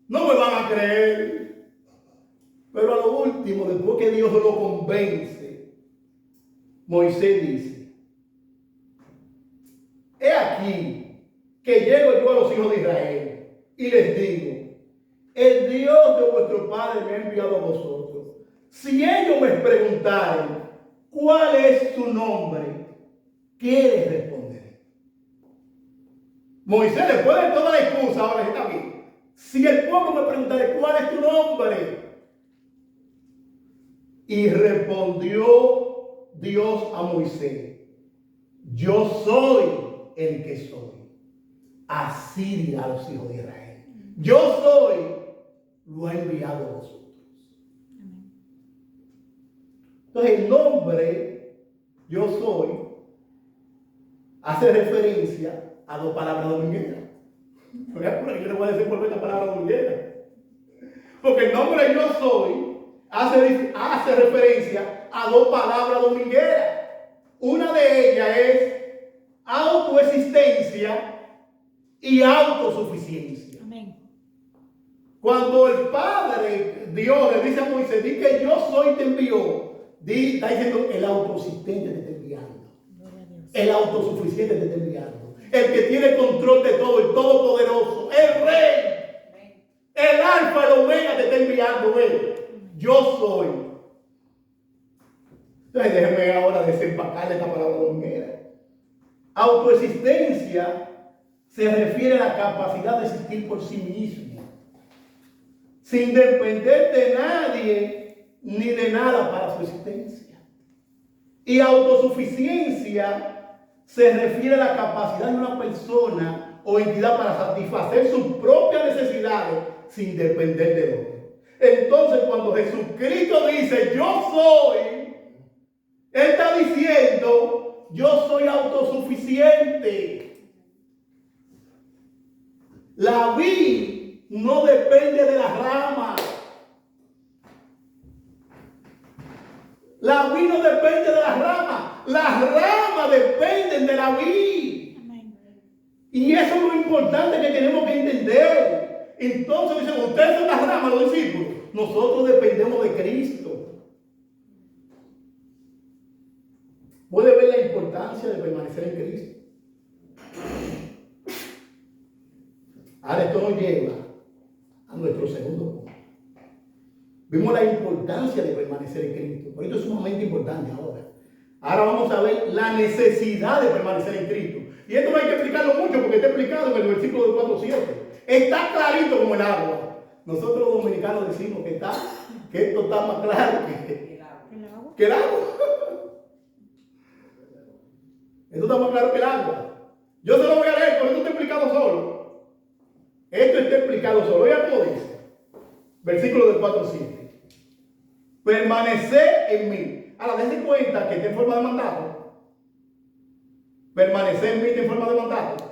No me van a creer. Pero a lo último, después que Dios lo convence, Moisés dice, he aquí que llego yo a los hijos de Israel y les digo, el Dios de vuestro Padre me ha enviado a vosotros. Si ellos me preguntaren, ¿cuál es tu nombre? ¿Qué les responderé? Moisés, después de toda la excusa, ahora está bien. Si el pueblo me preguntare, ¿cuál es tu nombre? Y respondió Dios a Moisés, yo soy el que soy. Así dirá a los hijos de Israel. Yo soy, lo he enviado a vosotros. Entonces el nombre, yo soy, hace referencia a 2 palabras domingueras. Yo le voy a decir por esta palabra dominguera. Porque el nombre yo soy hace referencia a dos palabras domingueras. Una de ellas es autoexistencia y autosuficiencia. Amén. Cuando el Padre, Dios, le dice a Moisés, di que yo soy, te envió, está diciendo el autoexistente te está enviando. El autosuficiente te está enviando. El que tiene control de todo, el todopoderoso, el rey, el alfa, el omega te está enviando él. Yo soy. Entonces déjenme ahora desempacarle esta palabra dominguera. Autoexistencia se refiere a la capacidad de existir por sí mismo, sin depender de nadie ni de nada para su existencia. Y autosuficiencia se refiere a la capacidad de una persona o entidad para satisfacer sus propias necesidades sin depender de otro. Entonces, cuando Jesucristo dice, yo soy, Él está diciendo, yo soy autosuficiente. La vid no depende de las ramas. La vid no depende de las ramas. Las ramas dependen de la vid. Y eso es lo importante que tenemos que entender. Entonces dicen, ustedes son las ramas, los discípulos. Nosotros dependemos de Cristo. Puede ver la importancia de permanecer en Cristo. Ahora esto nos lleva a nuestro segundo punto. Vimos la importancia de permanecer en Cristo. Por esto es sumamente importante ahora. Ahora vamos a ver la necesidad de permanecer en Cristo. Y esto no hay que explicarlo mucho porque está explicado en el versículo del 4:7. Está clarito como el agua. Nosotros los dominicanos decimos que esto está más claro que el agua. Esto está más claro que el agua. Yo se lo voy a leer, pero esto está explicado solo. Esto está explicado solo. Oiga cómo dice. Versículo del 4:7. Permanecer en mí. Ahora, dense cuenta que está en forma de mandato. Permanecer en mí está en forma de mandato.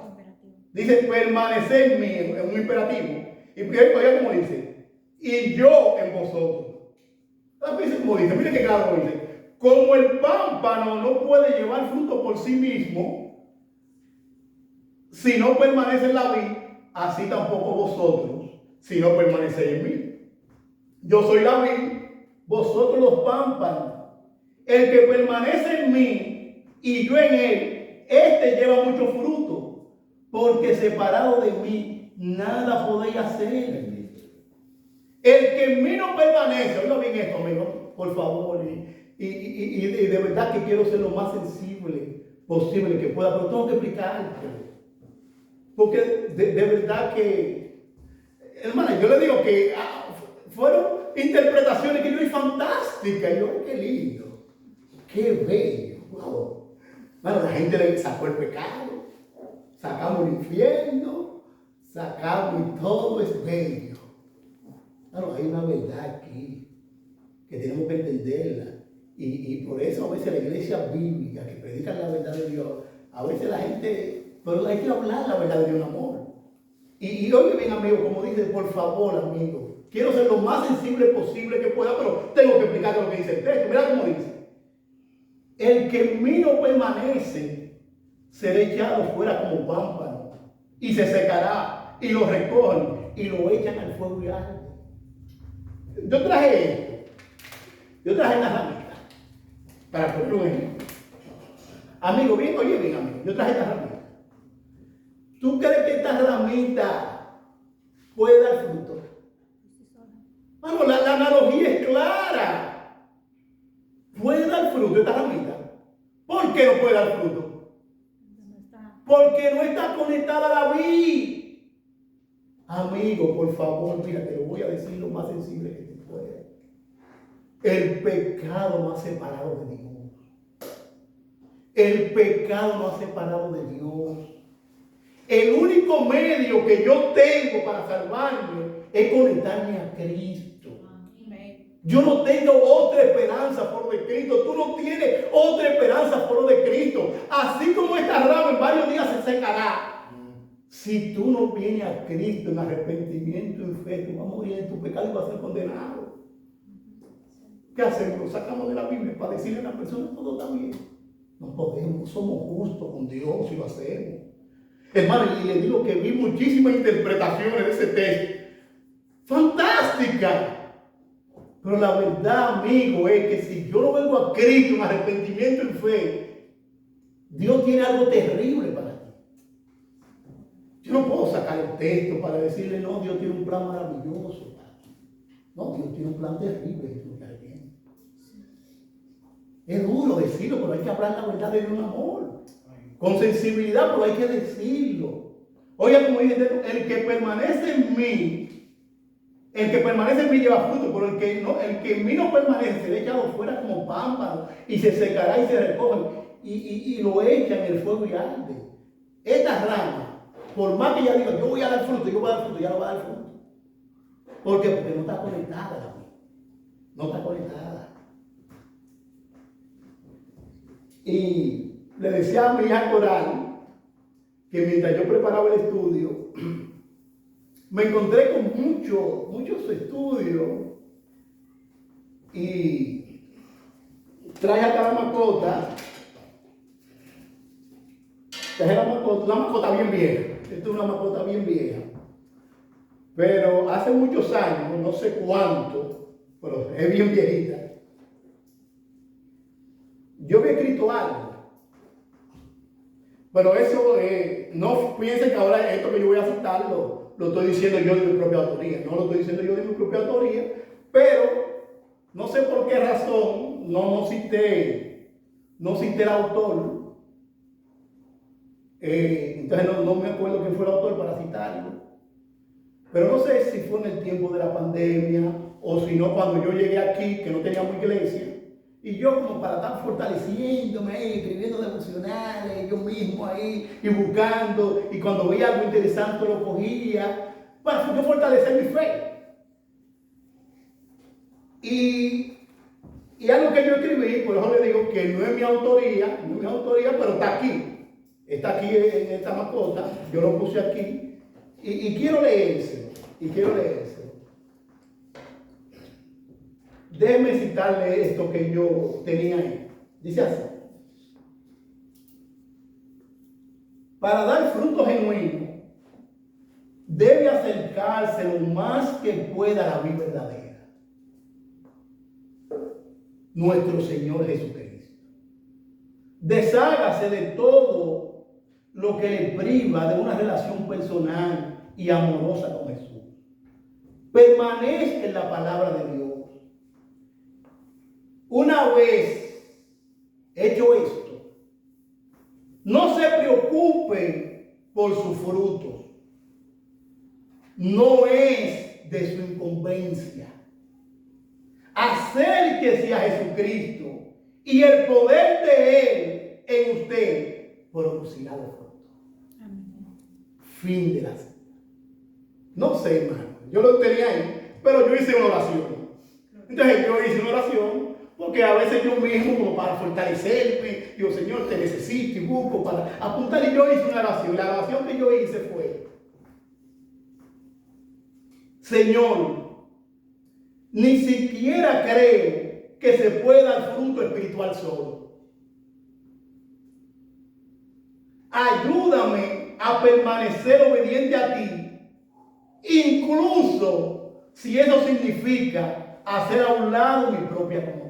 Dice permanecer en mí, en un imperativo. Y oiga cómo dice. Y yo en vosotros. Fíjense cómo dice. Miren qué claro dice. Como el pámpano no puede llevar fruto por sí mismo, si no permanece en la vid, así tampoco vosotros, si no permanecéis en mí. Yo soy la vid, vosotros los pámpanos. El que permanece en mí y yo en él, este lleva mucho fruto, porque separado de mí nada podéis hacer. El que en mí no permanece, oiga bien esto, amigo, por favor, y de verdad que quiero ser lo más sensible posible que pueda, pero tengo que explicarte. Porque de verdad que, hermana, yo le digo que fueron interpretaciones que yo vi fantásticas. Y yo, qué lindo, qué bello. Wow. Bueno, la gente le sacó el pecado, sacamos el infierno, sacamos y todo es bello. Claro, hay una verdad aquí que tenemos que entenderla. Y por eso a veces la iglesia bíblica que predica la verdad de Dios, a veces la gente, pero hay que hablar la verdad de Dios en amor. Y oye bien, amigo, como dice, por favor, amigo, quiero ser lo más sensible posible que pueda, pero tengo que explicarte lo que dice el texto. Mira cómo dice. El que en mí no permanece, será echado fuera como pámpano, y se secará, y lo recogen, y lo echan al fuego y arde. Yo traje esto. Yo traje esta ramita para poner un ejemplo. Amigo, bien, oye bien, amigo. Yo traje esta ramita. ¿Tú crees que esta ramita puede dar fruto? Bueno, la analogía es clara. ¿Puede dar fruto esta ramita? ¿Por qué no puede dar fruto? Porque no está conectada a la vid. Amigo, por favor, mira, te lo voy a decir lo más sensible que te pueda. El pecado nos ha separado de Dios. El pecado nos ha separado de Dios. El único medio que yo tengo para salvarme es conectarme a Cristo. Yo no tengo otra esperanza por de Cristo. Tú no tienes otra esperanza por de Cristo. Así como esta rama en varios días se secará, Si tú no vienes a Cristo en arrepentimiento y fe, tú vas a morir en tu pecado y vas a ser condenado. ¿Qué hacemos? Lo sacamos de la Biblia para decirle a la persona todo está bien. No podemos, somos justos con Dios y lo hacemos. Hermano, y le digo que vi muchísimas interpretaciones de ese texto. Fantástica. Pero la verdad, amigo, es que si yo no vengo a Cristo en arrepentimiento y fe, Dios tiene algo terrible para ti. Yo no puedo sacar el texto para decirle, no, Dios tiene un plan maravilloso para ti. No, Dios tiene un plan terrible. Es duro decirlo, pero hay que hablar la verdad de un amor. Con sensibilidad, pero hay que decirlo. Oiga, como dice, el que permanece en mí, lleva fruto, pero el que en mí no permanece, será echado fuera como pámpano y se secará y se recoge y lo echan en el fuego y arde. Esta rama, por más que ella diga, yo voy a dar fruto, ya no va a dar fruto. ¿Por qué? Porque no está conectada. No está conectada. Y le decía a mi hija Coral que mientras yo preparaba el estudio, me encontré con muchos estudios y traje acá la mascota. Traje una mascota bien vieja. Esta es una mascota bien vieja. Pero hace muchos años, no sé cuánto, pero es bien viejita. Yo había escrito algo. Pero eso, no piensen que ahora esto que yo voy a citar lo estoy diciendo yo de mi propia autoría. No lo estoy diciendo yo de mi propia autoría, pero no sé por qué razón no cité el autor. Entonces no me acuerdo quién fue el autor para citarlo. Pero no sé si fue en el tiempo de la pandemia o si no cuando yo llegué aquí, que no teníamos iglesia. Y yo como para estar fortaleciéndome ahí, escribiendo devocionales, yo mismo ahí, y buscando, y cuando veía algo interesante lo cogía, para yo fortalecer mi fe. Y algo que yo escribí, por eso le digo que no es mi autoría, pero está aquí. Está aquí en esta mascota, yo lo puse aquí, y quiero leérselo, Déjeme citarle esto que yo tenía ahí. Dice así: para dar fruto genuino, debe acercarse lo más que pueda a la vida verdadera, nuestro Señor Jesucristo. Deshágase de todo lo que le priva de una relación personal y amorosa con Jesús. Permanezca en la palabra de Dios. Una vez hecho esto, no se preocupen por sus frutos. No es de su incumbencia. Acérquese a Jesucristo y el poder de Él en usted producirá los frutos. Fin de la cita. No sé, hermano, yo lo tenía ahí, pero yo hice una oración. Entonces yo hice una oración porque a veces yo mismo, como para fortalecerme, digo, Señor, te necesito y busco para apuntar. Y yo hice una oración. La oración que yo hice fue: Señor, ni siquiera creo que se pueda dar fruto espiritual solo. Ayúdame a permanecer obediente a ti, incluso si eso significa hacer a un lado mi propia comunidad.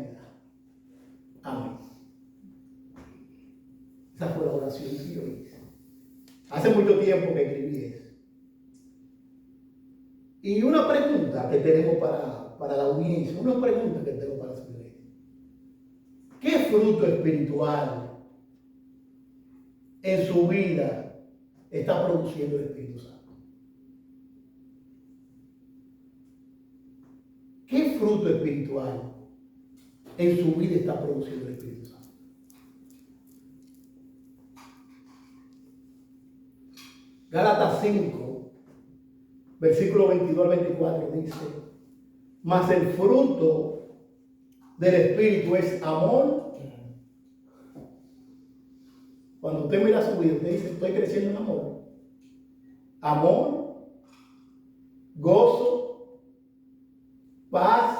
Amén. Esa fue la oración que yo hice. Hace mucho tiempo que escribí eso. Y una pregunta que tenemos para la audiencia, una pregunta que tengo para su iglesia: ¿qué fruto espiritual en su vida está produciendo el Espíritu Santo? ¿Qué fruto espiritual en su vida está produciendo el Espíritu Santo? Gálatas 5, versículo 22 al 24 dice: mas el fruto del Espíritu es amor. Cuando usted mira su vida, usted dice: estoy creciendo en amor. amor, gozo, paz,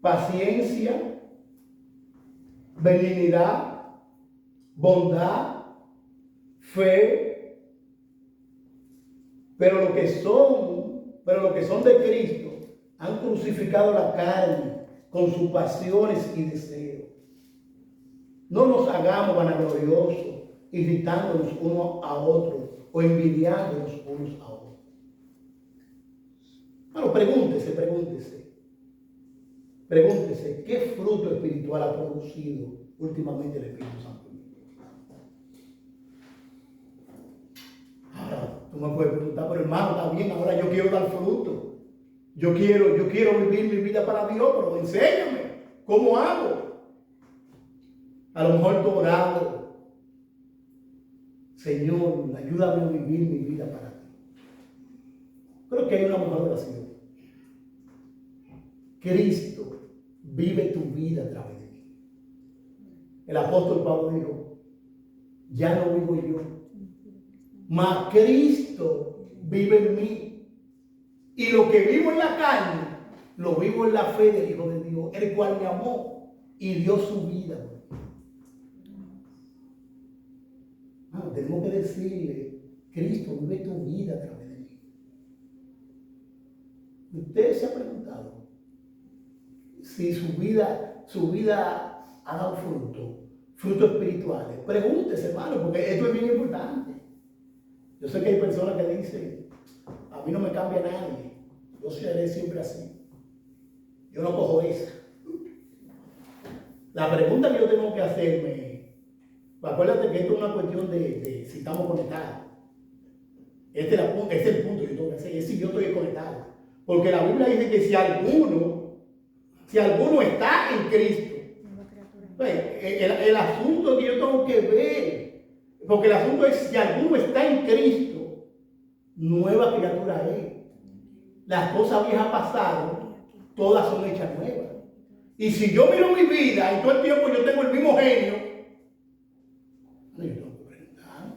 paciencia, benignidad, bondad, fe. Pero los que son de Cristo han crucificado la carne con sus pasiones y deseos. No nos hagamos vanagloriosos, irritándonos unos a otros o envidiándonos unos a otros. Bueno, pregúntese, ¿qué fruto espiritual ha producido últimamente el Espíritu Santo? Ahora, tú me puedes preguntar, pero hermano, está bien, ahora yo quiero dar fruto. Yo quiero vivir mi vida para Dios, pero enséñame, ¿cómo hago? A lo mejor tú orado, Señor, ayúdame a vivir mi vida para ti. Creo que hay una mejor oración. Cristo vive tu vida a través de mí. El apóstol Pablo dijo, ya no vivo yo, mas Cristo vive en mí. Y lo que vivo en la carne, lo vivo en la fe del Hijo de Dios, el cual me amó y dio su vida. Tenemos que decirle, Cristo vive tu vida a través de mí. Usted se ha preguntado si su vida ha dado frutos espirituales. Pregúntese, hermano, porque esto es bien importante. Yo sé que hay personas que dicen, a mí no me cambia nadie, yo seré siempre así. Yo no cojo esa. La pregunta que yo tengo que hacerme, acuérdate que esto es una cuestión de si estamos conectados. Este es el punto que yo tengo que hacer, es si yo estoy conectado. Porque la Biblia dice que si alguno está en Cristo, pues, el asunto que yo tengo que ver, porque el asunto es si alguno está en Cristo, nueva criatura es. Las cosas viejas pasaron, todas son hechas nuevas. Y si yo miro mi vida y todo el tiempo yo tengo el mismo genio, yo tengo que preguntar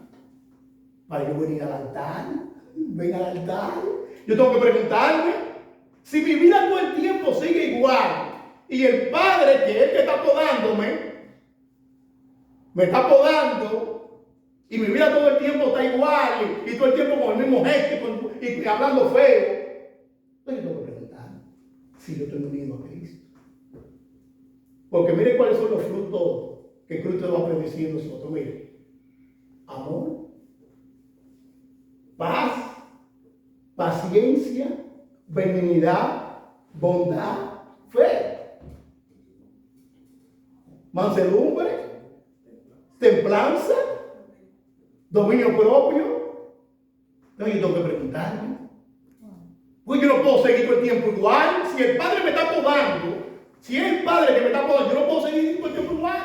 para yo venir al altar. Yo tengo que preguntarme si mi vida todo el tiempo sigue igual y el Padre, que es el que está podándome, me está podando y mi vida todo el tiempo está igual y todo el tiempo con el mismo gesto y hablando feo. Yo tengo que preguntar si yo estoy unido a Cristo. Porque mire cuáles son los frutos que Cristo nos va a predecir en nosotros. Mire, amor, paz, paciencia, benignidad, bondad, fe, mansedumbre, templanza, dominio propio. Entonces yo tengo que preguntarme. Pues yo no puedo seguir todo el tiempo igual. Si el Padre me está podando, si es el Padre que me está podando, yo no puedo seguir todo el tiempo igual.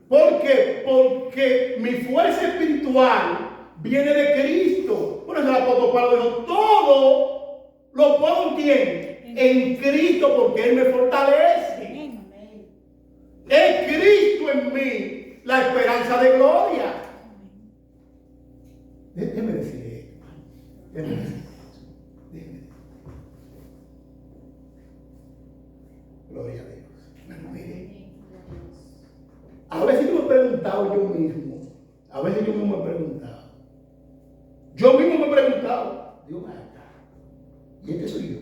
¿Por qué? Porque mi fuerza espiritual viene de Cristo. Por eso el apóstol Pablo dijo, todo lo puedo en quién? En Cristo, porque Él me fortalece. Es Cristo en mí la esperanza de gloria. Déjeme decir esto. Déjeme decir. Gloria a Dios. Mire. A veces yo me he preguntado yo mismo. Yo mismo me he preguntado. Dios mío, ¿y este soy yo?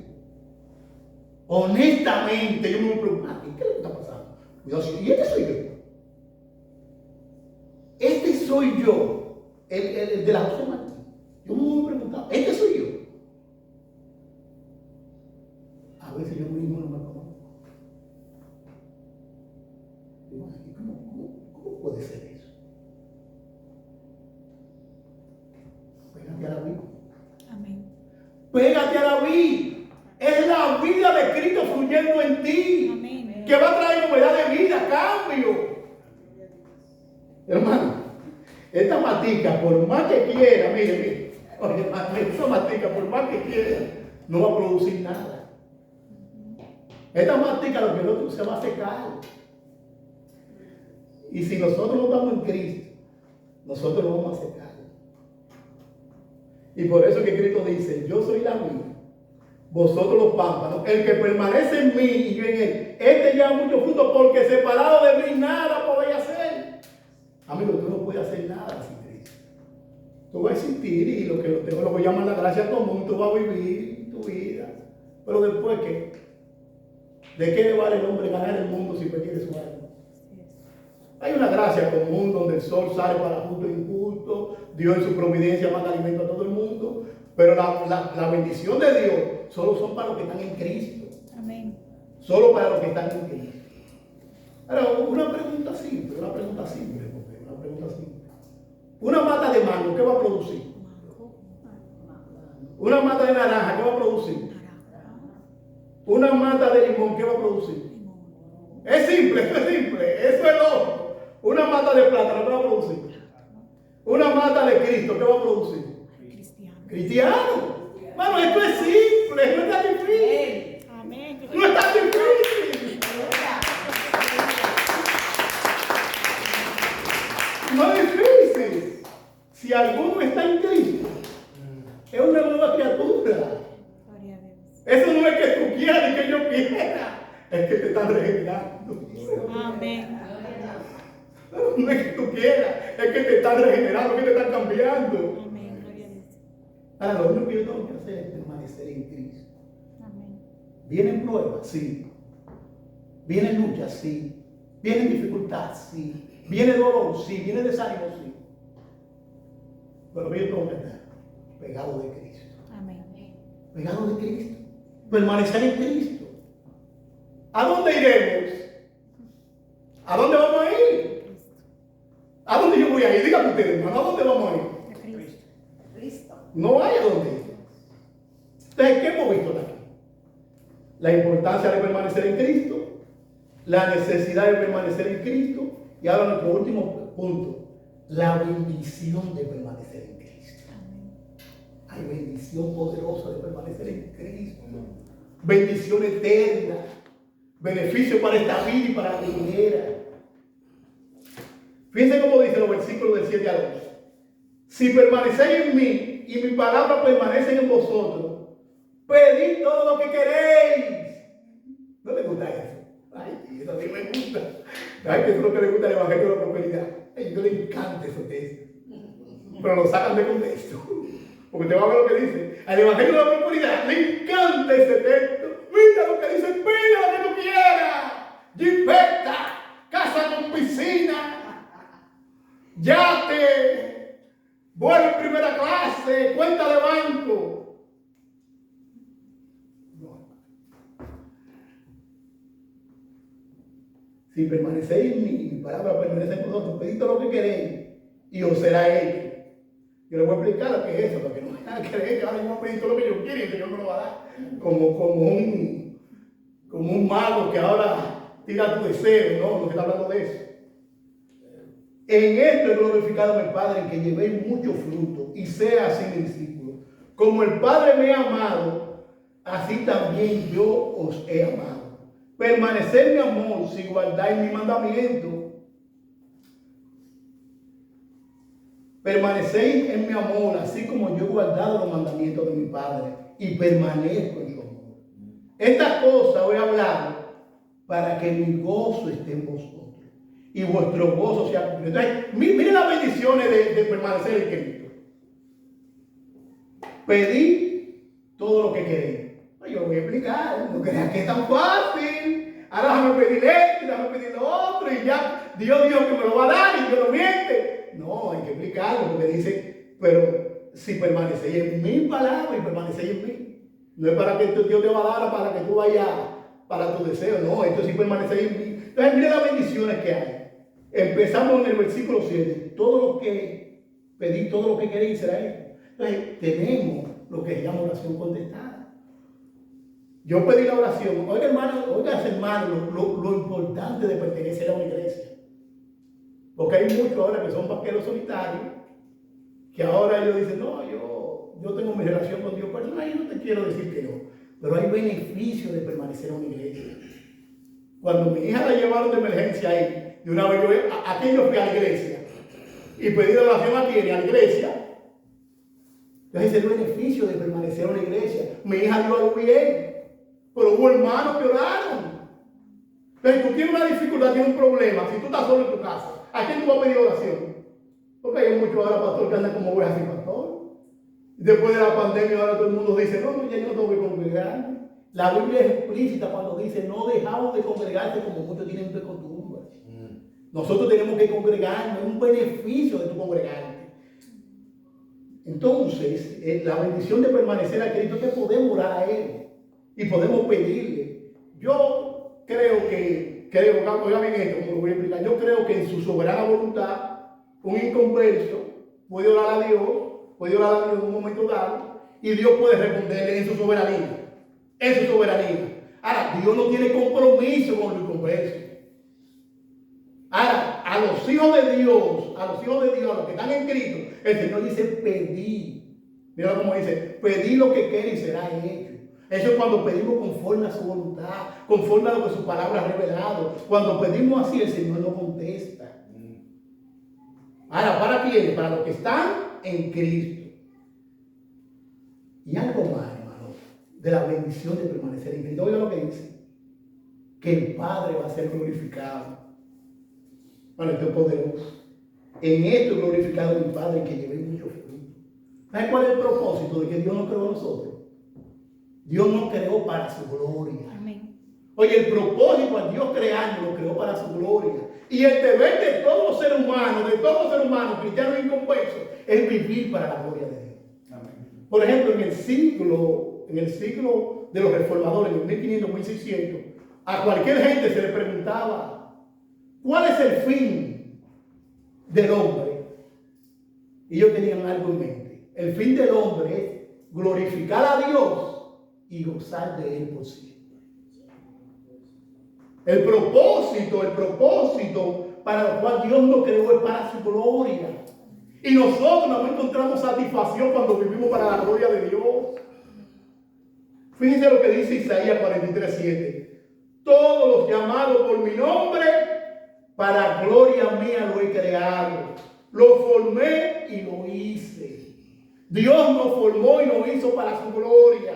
Honestamente, yo me pregunto, ¿qué es lo que está pasando? ¿Y este soy yo? Este soy yo, el de la José Martín. Yo me he preguntado, ¿este soy yo? A veces yo mismo no me conozco. Digo, ¿cómo puede ser eso? Pégate a la vida. Amén. Pégate a la vida. Es la vida de Cristo fluyendo en ti. Amén. Que va a traer novedad de vida, cambio. Hermano, esta matica, por más que quiera, mire, oye, esta matica, por más que quiera, no va a producir nada. Esta matica, lo que no se va a secar. Y si nosotros no estamos en Cristo, nosotros no vamos a secar. Y por eso que Cristo dice, yo soy la vid, vosotros los pámpanos. El que permanece en mí y yo en él, este lleva mucho fruto, porque separado de mí nada podéis hacer. Amigo, tú no puedes hacer nada sin Cristo. Tú vas a existir y lo que llaman la gracia común, tú vas a vivir tu vida. Pero después, ¿qué? ¿De qué le vale el hombre ganar el mundo si pierde su alma? Hay una gracia común donde el sol sale para justo e injusto, Dios en su providencia manda alimento a todo el mundo, pero la bendición de Dios solo son para los que están en Cristo. Amén. Solo para los que están en Cristo. Ahora, una pregunta simple. Una mata de mango, ¿qué va a producir? Una mata de naranja, ¿qué va a producir? Una mata de limón, ¿qué va a producir? Es simple, eso es lógico. Una mata de plátano, ¿qué va a producir? Una mata de Cristo, ¿qué va a producir? Cristiano. Bueno, esto es simple, no es tan difícil. Amén. No es tan difícil. No es difícil. Si alguno está en Cristo, es una nueva criatura. Gloria a Dios. Eso no es que tú quieras ni que yo quiera, es que te están regenerando. Amén. No es que tú quieras, es que te están regenerando, que te están cambiando. Amén. Gloria a Dios. Ahora, lo único que yo tengo que hacer es permanecer en Cristo. Amén. ¿Vienen pruebas? Sí. ¿Vienen luchas? Sí. ¿Vienen dificultad? Sí. ¿Viene dolor? Sí. ¿Viene desánimo? Sí. Pero yo tengo que estar pegado de Cristo. Amén. Pegado de Cristo. Permanecer en Cristo. ¿A dónde iremos? ¿A dónde vamos a ir? ¿A dónde yo voy a ir? Díganme ustedes, hermano, ¿a dónde vamos a ir? A Cristo. No hay a dónde ir. Entonces, ¿qué hemos visto aquí? La importancia de permanecer en Cristo, la necesidad de permanecer en Cristo, y ahora nuestro último punto, la bendición de permanecer en Cristo. Hay bendición poderosa de permanecer en Cristo. Bendición eterna. Beneficio para esta vida y para la venidera. Fíjense cómo dice los versículos del 7 al 11. Si permanecéis en mí y mi palabra permanece en vosotros, pedid todo lo que queréis. ¿No les gusta eso? Ay, eso sí me gusta. Ay, que eso es lo que le gusta al Evangelio de la Prosperidad. Ay, yo le encanta ese texto. Pero lo sacan de contexto. Porque te va a ver lo que dice. Al Evangelio de la Prosperidad le encanta ese texto. Mira lo que dice, pide lo que tú quieras. Jipeta, casa con piscina, yate, vuelo en primera clase, cuenta de banco. No. Si permanecéis en mí y mi palabra permanece en vosotros, pedid todo lo que queréis y os será hecho. Yo les voy a explicar lo que es eso, para que no vayan a creer que ahora yo voy a pedir todo lo que yo quiero y el Señor me lo va a dar. Como un mago que ahora tira tu deseo, no, no se está hablando de eso. En esto he glorificado a mi Padre, en que llevéis mucho fruto y sea así mi discípulo. Como el Padre me ha amado, así también yo os he amado. Permaneced en mi amor si guardáis mi mandamiento. Permanecéis en mi amor, así como yo he guardado los mandamientos de mi Padre y permanezco en su amor. Estas cosas voy a hablar para que mi gozo esté en vosotros y vuestro gozo sea cumplido. Entonces, miren las bendiciones de permanecer en Cristo. Pedid todo lo que queréis. Yo lo voy a explicar, no crean que es tan fácil. Ahora déjame pedir esto, déjame pedir lo otro y ya Dios dijo que me lo va a dar y yo lo miente. No, hay que explicarlo porque dice, pero si permanecéis en mi palabra y permanecéis en mí. No es para que Dios te va a dar para que tú vayas para tu deseo, no, esto sí permanecéis en mí. Entonces, mira las bendiciones que hay. Empezamos en el versículo 7. Todo lo que pedí, todo lo que queréis será hecho. Entonces, tenemos lo que se llama oración contestada. Yo pedí la oración. Oiga, hermano, lo importante de pertenecer a una iglesia. Porque hay muchos ahora que son vaqueros solitarios, que ahora ellos dicen, no, yo tengo mi relación con Dios personal y no te quiero decir que no. Pero hay beneficios de permanecer en una iglesia. Cuando mi hija la llevaron de emergencia ahí, de una vez aquí yo fui a la iglesia y pedí la oración aquí en la iglesia. Entonces, ese es el beneficio de permanecer en la iglesia. Mi hija dio algo bien, pero hubo hermanos que oraron. Entonces, tú tienes una dificultad, tienes un problema. Si tú estás solo en tu casa, ¿a quién tú vas a pedir oración? Porque hay muchos ahora, pastor, que andan como ovejas sin pastor. Después de la pandemia, ahora todo el mundo dice, no, ya yo no tengo que congregarme. La Biblia es explícita cuando dice, no dejamos de congregarse como muchos tienen de costumbre. Nosotros tenemos que congregarnos, es un beneficio de tu congregarte. Entonces, la bendición de permanecer a Cristo es que podemos orar a Él y podemos pedirle. Yo creo, oiga bien esto, como lo voy a explicar, yo creo que en su soberana voluntad, un inconverso puede orar a Dios en un momento dado, y Dios puede responderle en su soberanía. En su soberanía. Ahora, Dios no tiene compromiso con los inconversos. Ahora, a los hijos de Dios, a los que están en Cristo, el Señor dice pedid. Mira cómo dice, pedid lo que quiere y será hecho. Eso es cuando pedimos conforme a su voluntad, conforme a lo que su palabra ha revelado. Cuando pedimos así, el Señor no contesta. Ahora, ¿para quiénes? Para los que están en Cristo. Y algo más, hermano, de la bendición de permanecer en Cristo. Oiga lo que dice, que el Padre va a ser glorificado. Bueno, esto es poderoso. En esto es glorificado mi Padre, que lleve mucho fruto. ¿Sabes cuál es el propósito de que Dios nos creó a nosotros? Dios nos creó para su gloria. Amén. Oye, el propósito a Dios creando lo creó para su gloria. Y el deber de todo ser humano, cristiano y inconverso, es vivir para la gloria de Dios. Amén. Por ejemplo, en el siglo de los reformadores, en el 1500, 1600, a cualquier gente se le preguntaba, ¿cuál es el fin del hombre? Y ellos tenían algo en mente. El fin del hombre es glorificar a Dios y gozar de Él por siempre. El propósito para el cual Dios nos creó es para su gloria. Y nosotros no encontramos satisfacción cuando vivimos para la gloria de Dios. Fíjense lo que dice Isaías 43:7. Todos los llamados por mi nombre, para gloria mía lo he creado. Lo formé y lo hice. Dios nos formó y nos hizo para su gloria.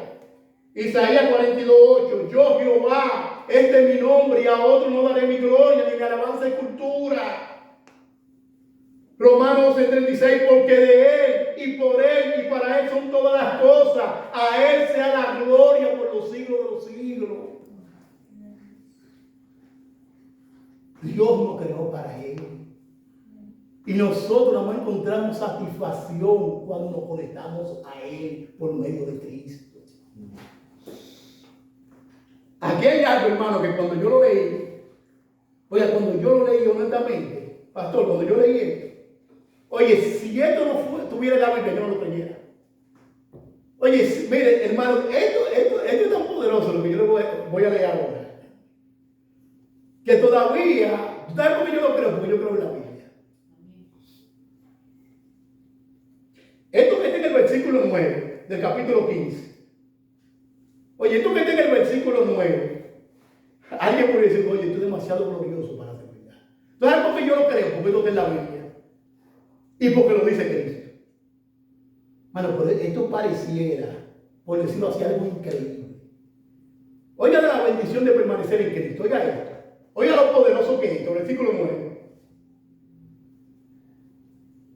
Isaías 42:8. Yo Jehová, este es mi nombre, y a otro no daré mi gloria, ni mi alabanza y cultura. Romanos 12:36, porque de Él y por Él y para Él son todas las cosas. A Él sea la gloria por los siglos de los siglos. Dios nos creó para Él. Y nosotros no encontramos satisfacción cuando nos conectamos a Él por medio de Cristo. Aquí hay algo, hermano, que cuando yo lo leí, honestamente, pastor, cuando yo leí esto, oye, si esto no estuviera en la Biblia, yo no lo creyera. Oye, mire, hermano, esto es tan poderoso lo que yo le voy a leer ahora, que todavía, ¿sabes por qué yo lo creo? Porque yo creo en la Biblia. Esto que está en el versículo 9 del capítulo 15. Oye, esto que está en el versículo 9, alguien puede decir, oye, esto es demasiado glorioso para ser verdad. ¿Sabes por qué yo lo creo? Porque esto está en la Biblia. Y porque lo dice Cristo. Bueno, pero esto pareciera, por decirlo así, algo increíble. Oiga la bendición de permanecer en Cristo. Oiga esto. Oiga lo poderoso que es esto. Versículo 9.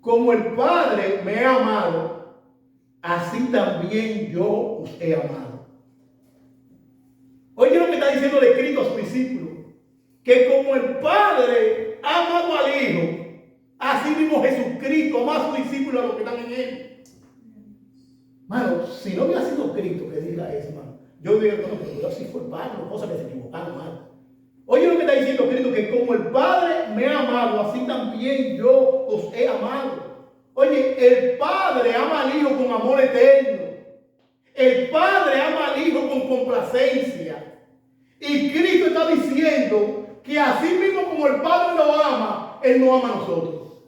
Como el Padre me ha amado, así también yo os he amado. Oye lo que está diciendo el Cristo a sus discípulos. Que como el Padre ha amado al Hijo, así mismo Jesucristo ama a sus discípulos, a los que están en Él. Mano, si no hubiera sido Cristo que diga eso, mano, yo diría, no, pero yo sí fue Pablo, cosas que se equivocaron, mano. Oye lo que está diciendo Cristo, que como el Padre me ha amado, así también yo os he amado. Oye, el Padre ama al Hijo con amor eterno. El Padre ama al Hijo con complacencia. Y Cristo está diciendo que así mismo como el Padre lo ama, Él nos ama a nosotros.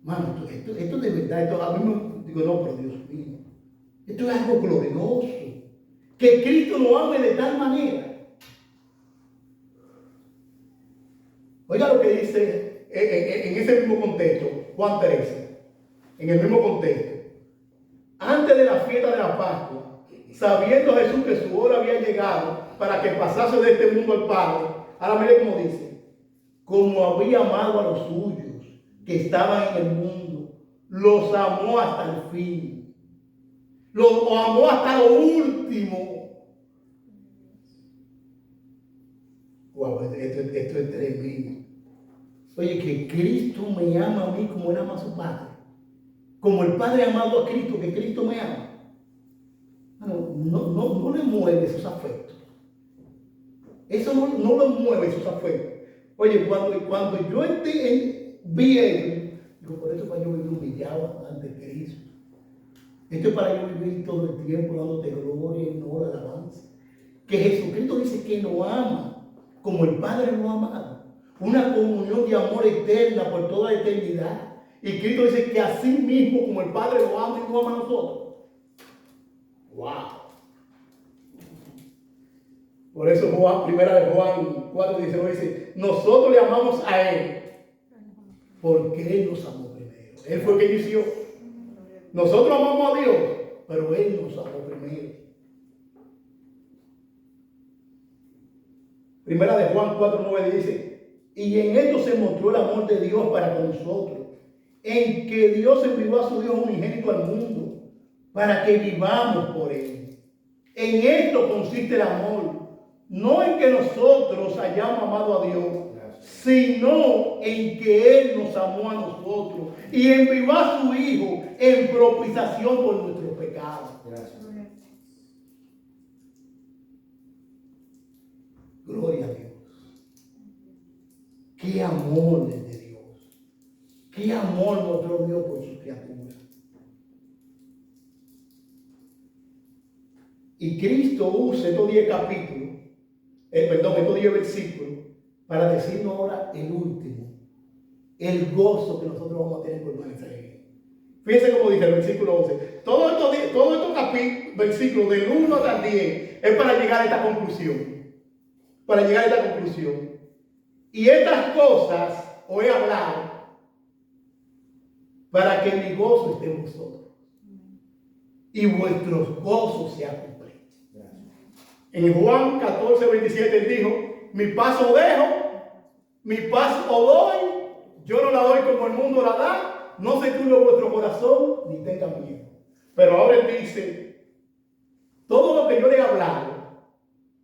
Mano, esto de verdad, esto a mí me digo, no, pero Dios mío, esto es algo glorioso. Que Cristo nos ame de tal manera. Oiga lo que dice en ese mismo contexto, Juan 13. En el mismo contexto. antes de la fiesta de la Pascua, sabiendo Jesús que su hora había llegado para que pasase de este mundo al Padre. Ahora mire cómo dice: como había amado a los suyos que estaban en el mundo, los amó hasta el fin. Los amó hasta lo último. Wow, esto es tremendo. Oye, que Cristo me ama a mí como Él ama a su Padre. Como el Padre ha amado a Cristo, que Cristo me ama. No le mueve esos afectos. Eso no lo mueve esos afectos. Oye, cuando yo vi eso, digo, por eso para yo vivir humillado ante Cristo. Esto es para yo vivir todo el tiempo dándote gloria, honor, alabanza. Que Jesucristo dice que nos ama como el Padre nos ha amado. Una comunión de amor eterna por toda la eternidad. Y Cristo dice que así mismo como el Padre lo ama y nos ama a nosotros. ¡Wow! Por eso primera de Juan 4:19 dice: nosotros le amamos a Él porque Él nos amó primero. Él fue el que inició. Nosotros amamos a Dios, pero Él nos amó primero. Primera de Juan 4:9 dice: y en esto se mostró el amor de Dios para con nosotros, en que Dios envió a su Dios unigénito al mundo para que vivamos por Él. En esto consiste el amor, no en que nosotros hayamos amado a Dios, sino en que Él nos amó a nosotros y envió a su Hijo en propiciación por nuestros pecados. Gracias. Gloria a Dios. Qué amor es de Dios. Qué amor mostró Dios por su criatura. Y Cristo usa estos 10 capítulos, estos 10 versículos, para decirnos ahora el último, el gozo que nosotros vamos a tener por permanecer en Él. Fíjense cómo dice el versículo 11. Todos estos versículos del 1 hasta el 10 es para llegar a esta conclusión. Para llegar a esta conclusión. Y estas cosas os he hablado para que mi gozo esté en vosotros y vuestros gozos sean cumplidos. En Juan 14:27 él dijo: mi paz os dejo, mi paz os doy, yo no la doy como el mundo la da, no se turbe vuestro corazón ni tengan miedo. Pero ahora él dice: todo lo que yo le he hablado,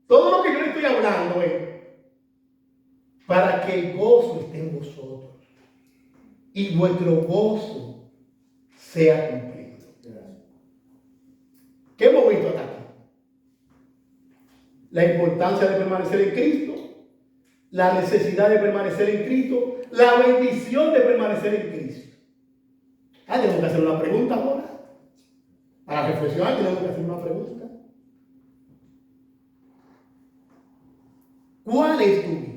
todo lo que yo le estoy hablando es para que el gozo esté en vosotros y vuestro gozo sea cumplido. ¿Qué hemos visto hasta aquí? La importancia de permanecer en Cristo, la necesidad de permanecer en Cristo, la bendición de permanecer en Cristo. Tenemos que hacer una pregunta ahora. Para reflexionar tenemos que hacer una pregunta. ¿Cuál es tu vida?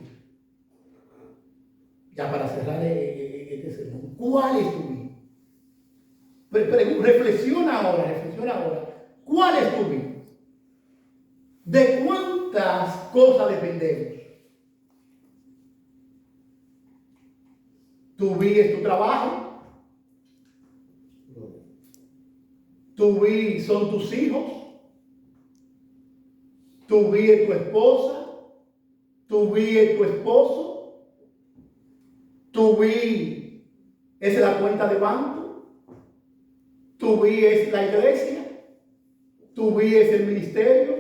Ya para cerrar este sermón, ¿cuál es tu vida? Reflexiona ahora. ¿Cuál es tu vida? ¿De cuántas cosas dependemos? ¿Tu vida es tu trabajo? ¿Tu vida son tus hijos? ¿Tu vida es tu esposa? ¿Tu vida es tu esposo? ¿Tu vida es la cuenta de banco? ¿Tu vida es la iglesia? ¿Tu vida es el ministerio?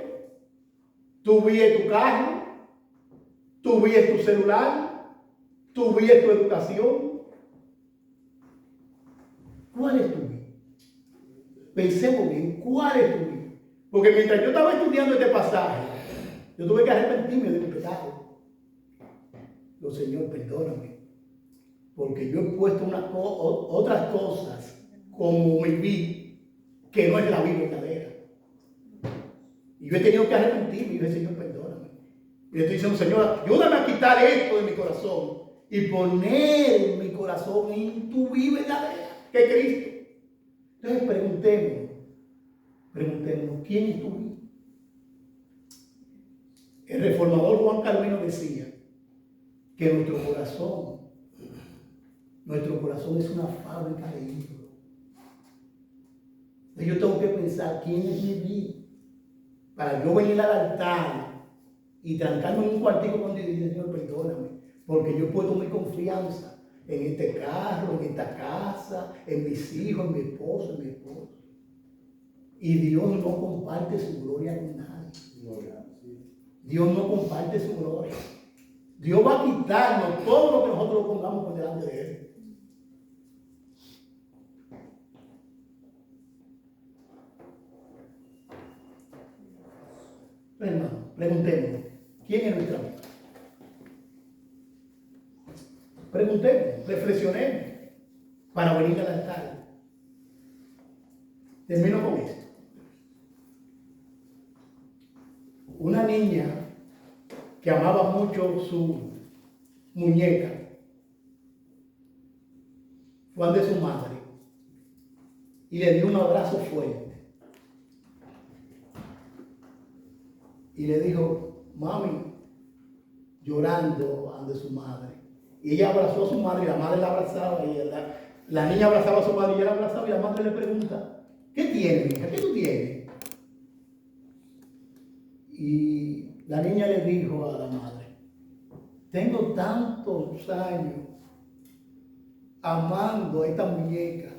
¿Tu vida es tu carro? ¿Tu vida es tu celular? ¿Tu vida es tu educación? ¿Cuál es tu vida? Pensemos bien, ¿cuál es tu vida? Porque mientras yo estaba estudiando este pasaje, yo tuve que arrepentirme de mi pecado. Yo, Señor, perdóname, porque yo he puesto otras cosas como mi vida, que no es la vida verdadera. Y yo he tenido que arrepentirme y decir: Señor, perdóname. Y le estoy diciendo: Señor, ayúdame a quitar esto de mi corazón y poner mi corazón en tu vida verdadera, que es Cristo. Entonces preguntémonos, ¿quién es tu vida? El reformador Juan Calvino decía que nuestro corazón es una fábrica de ídolos. Entonces yo tengo que pensar quién es mi vida para yo venir al altar y trancarme en un cuartico con Dios y decir, Señor, perdóname, porque yo he puesto mi confianza en este carro, en esta casa, en mis hijos, en mi esposo, en mi esposo. Y Dios no comparte su gloria con nadie. Dios no comparte su gloria. Dios va a quitarnos todo lo que nosotros pongamos por delante de Él. Hermano, preguntémonos, ¿quién es nuestra amigo? Preguntemos, reflexionemos para venir al altar. Termino con esto. Una niña que amaba mucho su muñeca fue ante su madre y le dio un abrazo fuerte. Y le dijo, mami, llorando ante su madre. Y ella abrazó a su madre y la madre la abrazaba. Y la niña abrazaba a su madre y ella la abrazaba. Y la madre le pregunta, ¿qué tienes, hija? ¿Qué tú tienes? Y la niña le dijo a la madre, tengo tantos años amando a esta muñeca,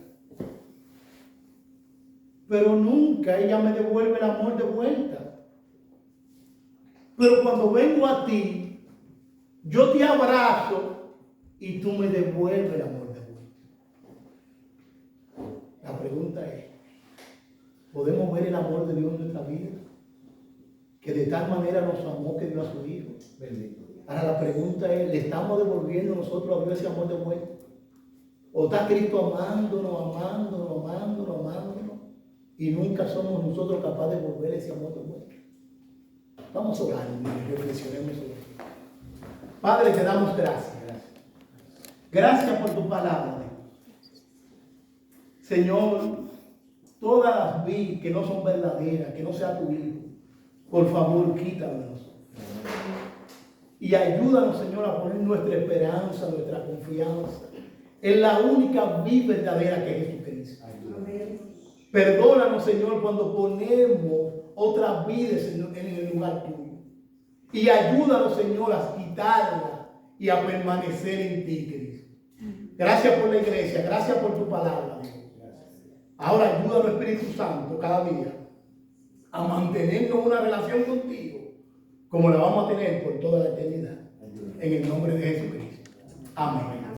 pero nunca ella me devuelve el amor de vuelta. Pero cuando vengo a ti, yo te abrazo y tú me devuelves el amor de vuelta. La pregunta es, ¿podemos ver el amor de Dios en nuestra vida? Que de tal manera nos amó que dio a su Hijo. Ahora la pregunta es, ¿le estamos devolviendo nosotros a Dios ese amor de vuelta? ¿O está Cristo amándonos, amándonos, amándonos, amándonos? Y nunca somos nosotros capaces de devolver ese amor de vuelta. Vamos a orar y reflexionemos sobre eso. Padre, te damos gracias. Gracias por tu palabra. Señor, todas las vidas que no son verdaderas, que no sea tu Hijo, por favor, quítanos. Y ayúdanos, Señor, a poner nuestra esperanza, nuestra confianza en la única vida verdadera que es Jesucristo. Perdónanos, Señor, cuando ponemos otras vidas en el lugar tuyo. Y ayúdanos, Señor, a quitarla y a permanecer en ti, Cristo. Gracias por la iglesia, gracias por tu palabra, Dios. Ahora ayúdanos, Espíritu Santo, cada día a mantenernos una relación contigo como la vamos a tener por toda la eternidad. En el nombre de Jesucristo. Amén.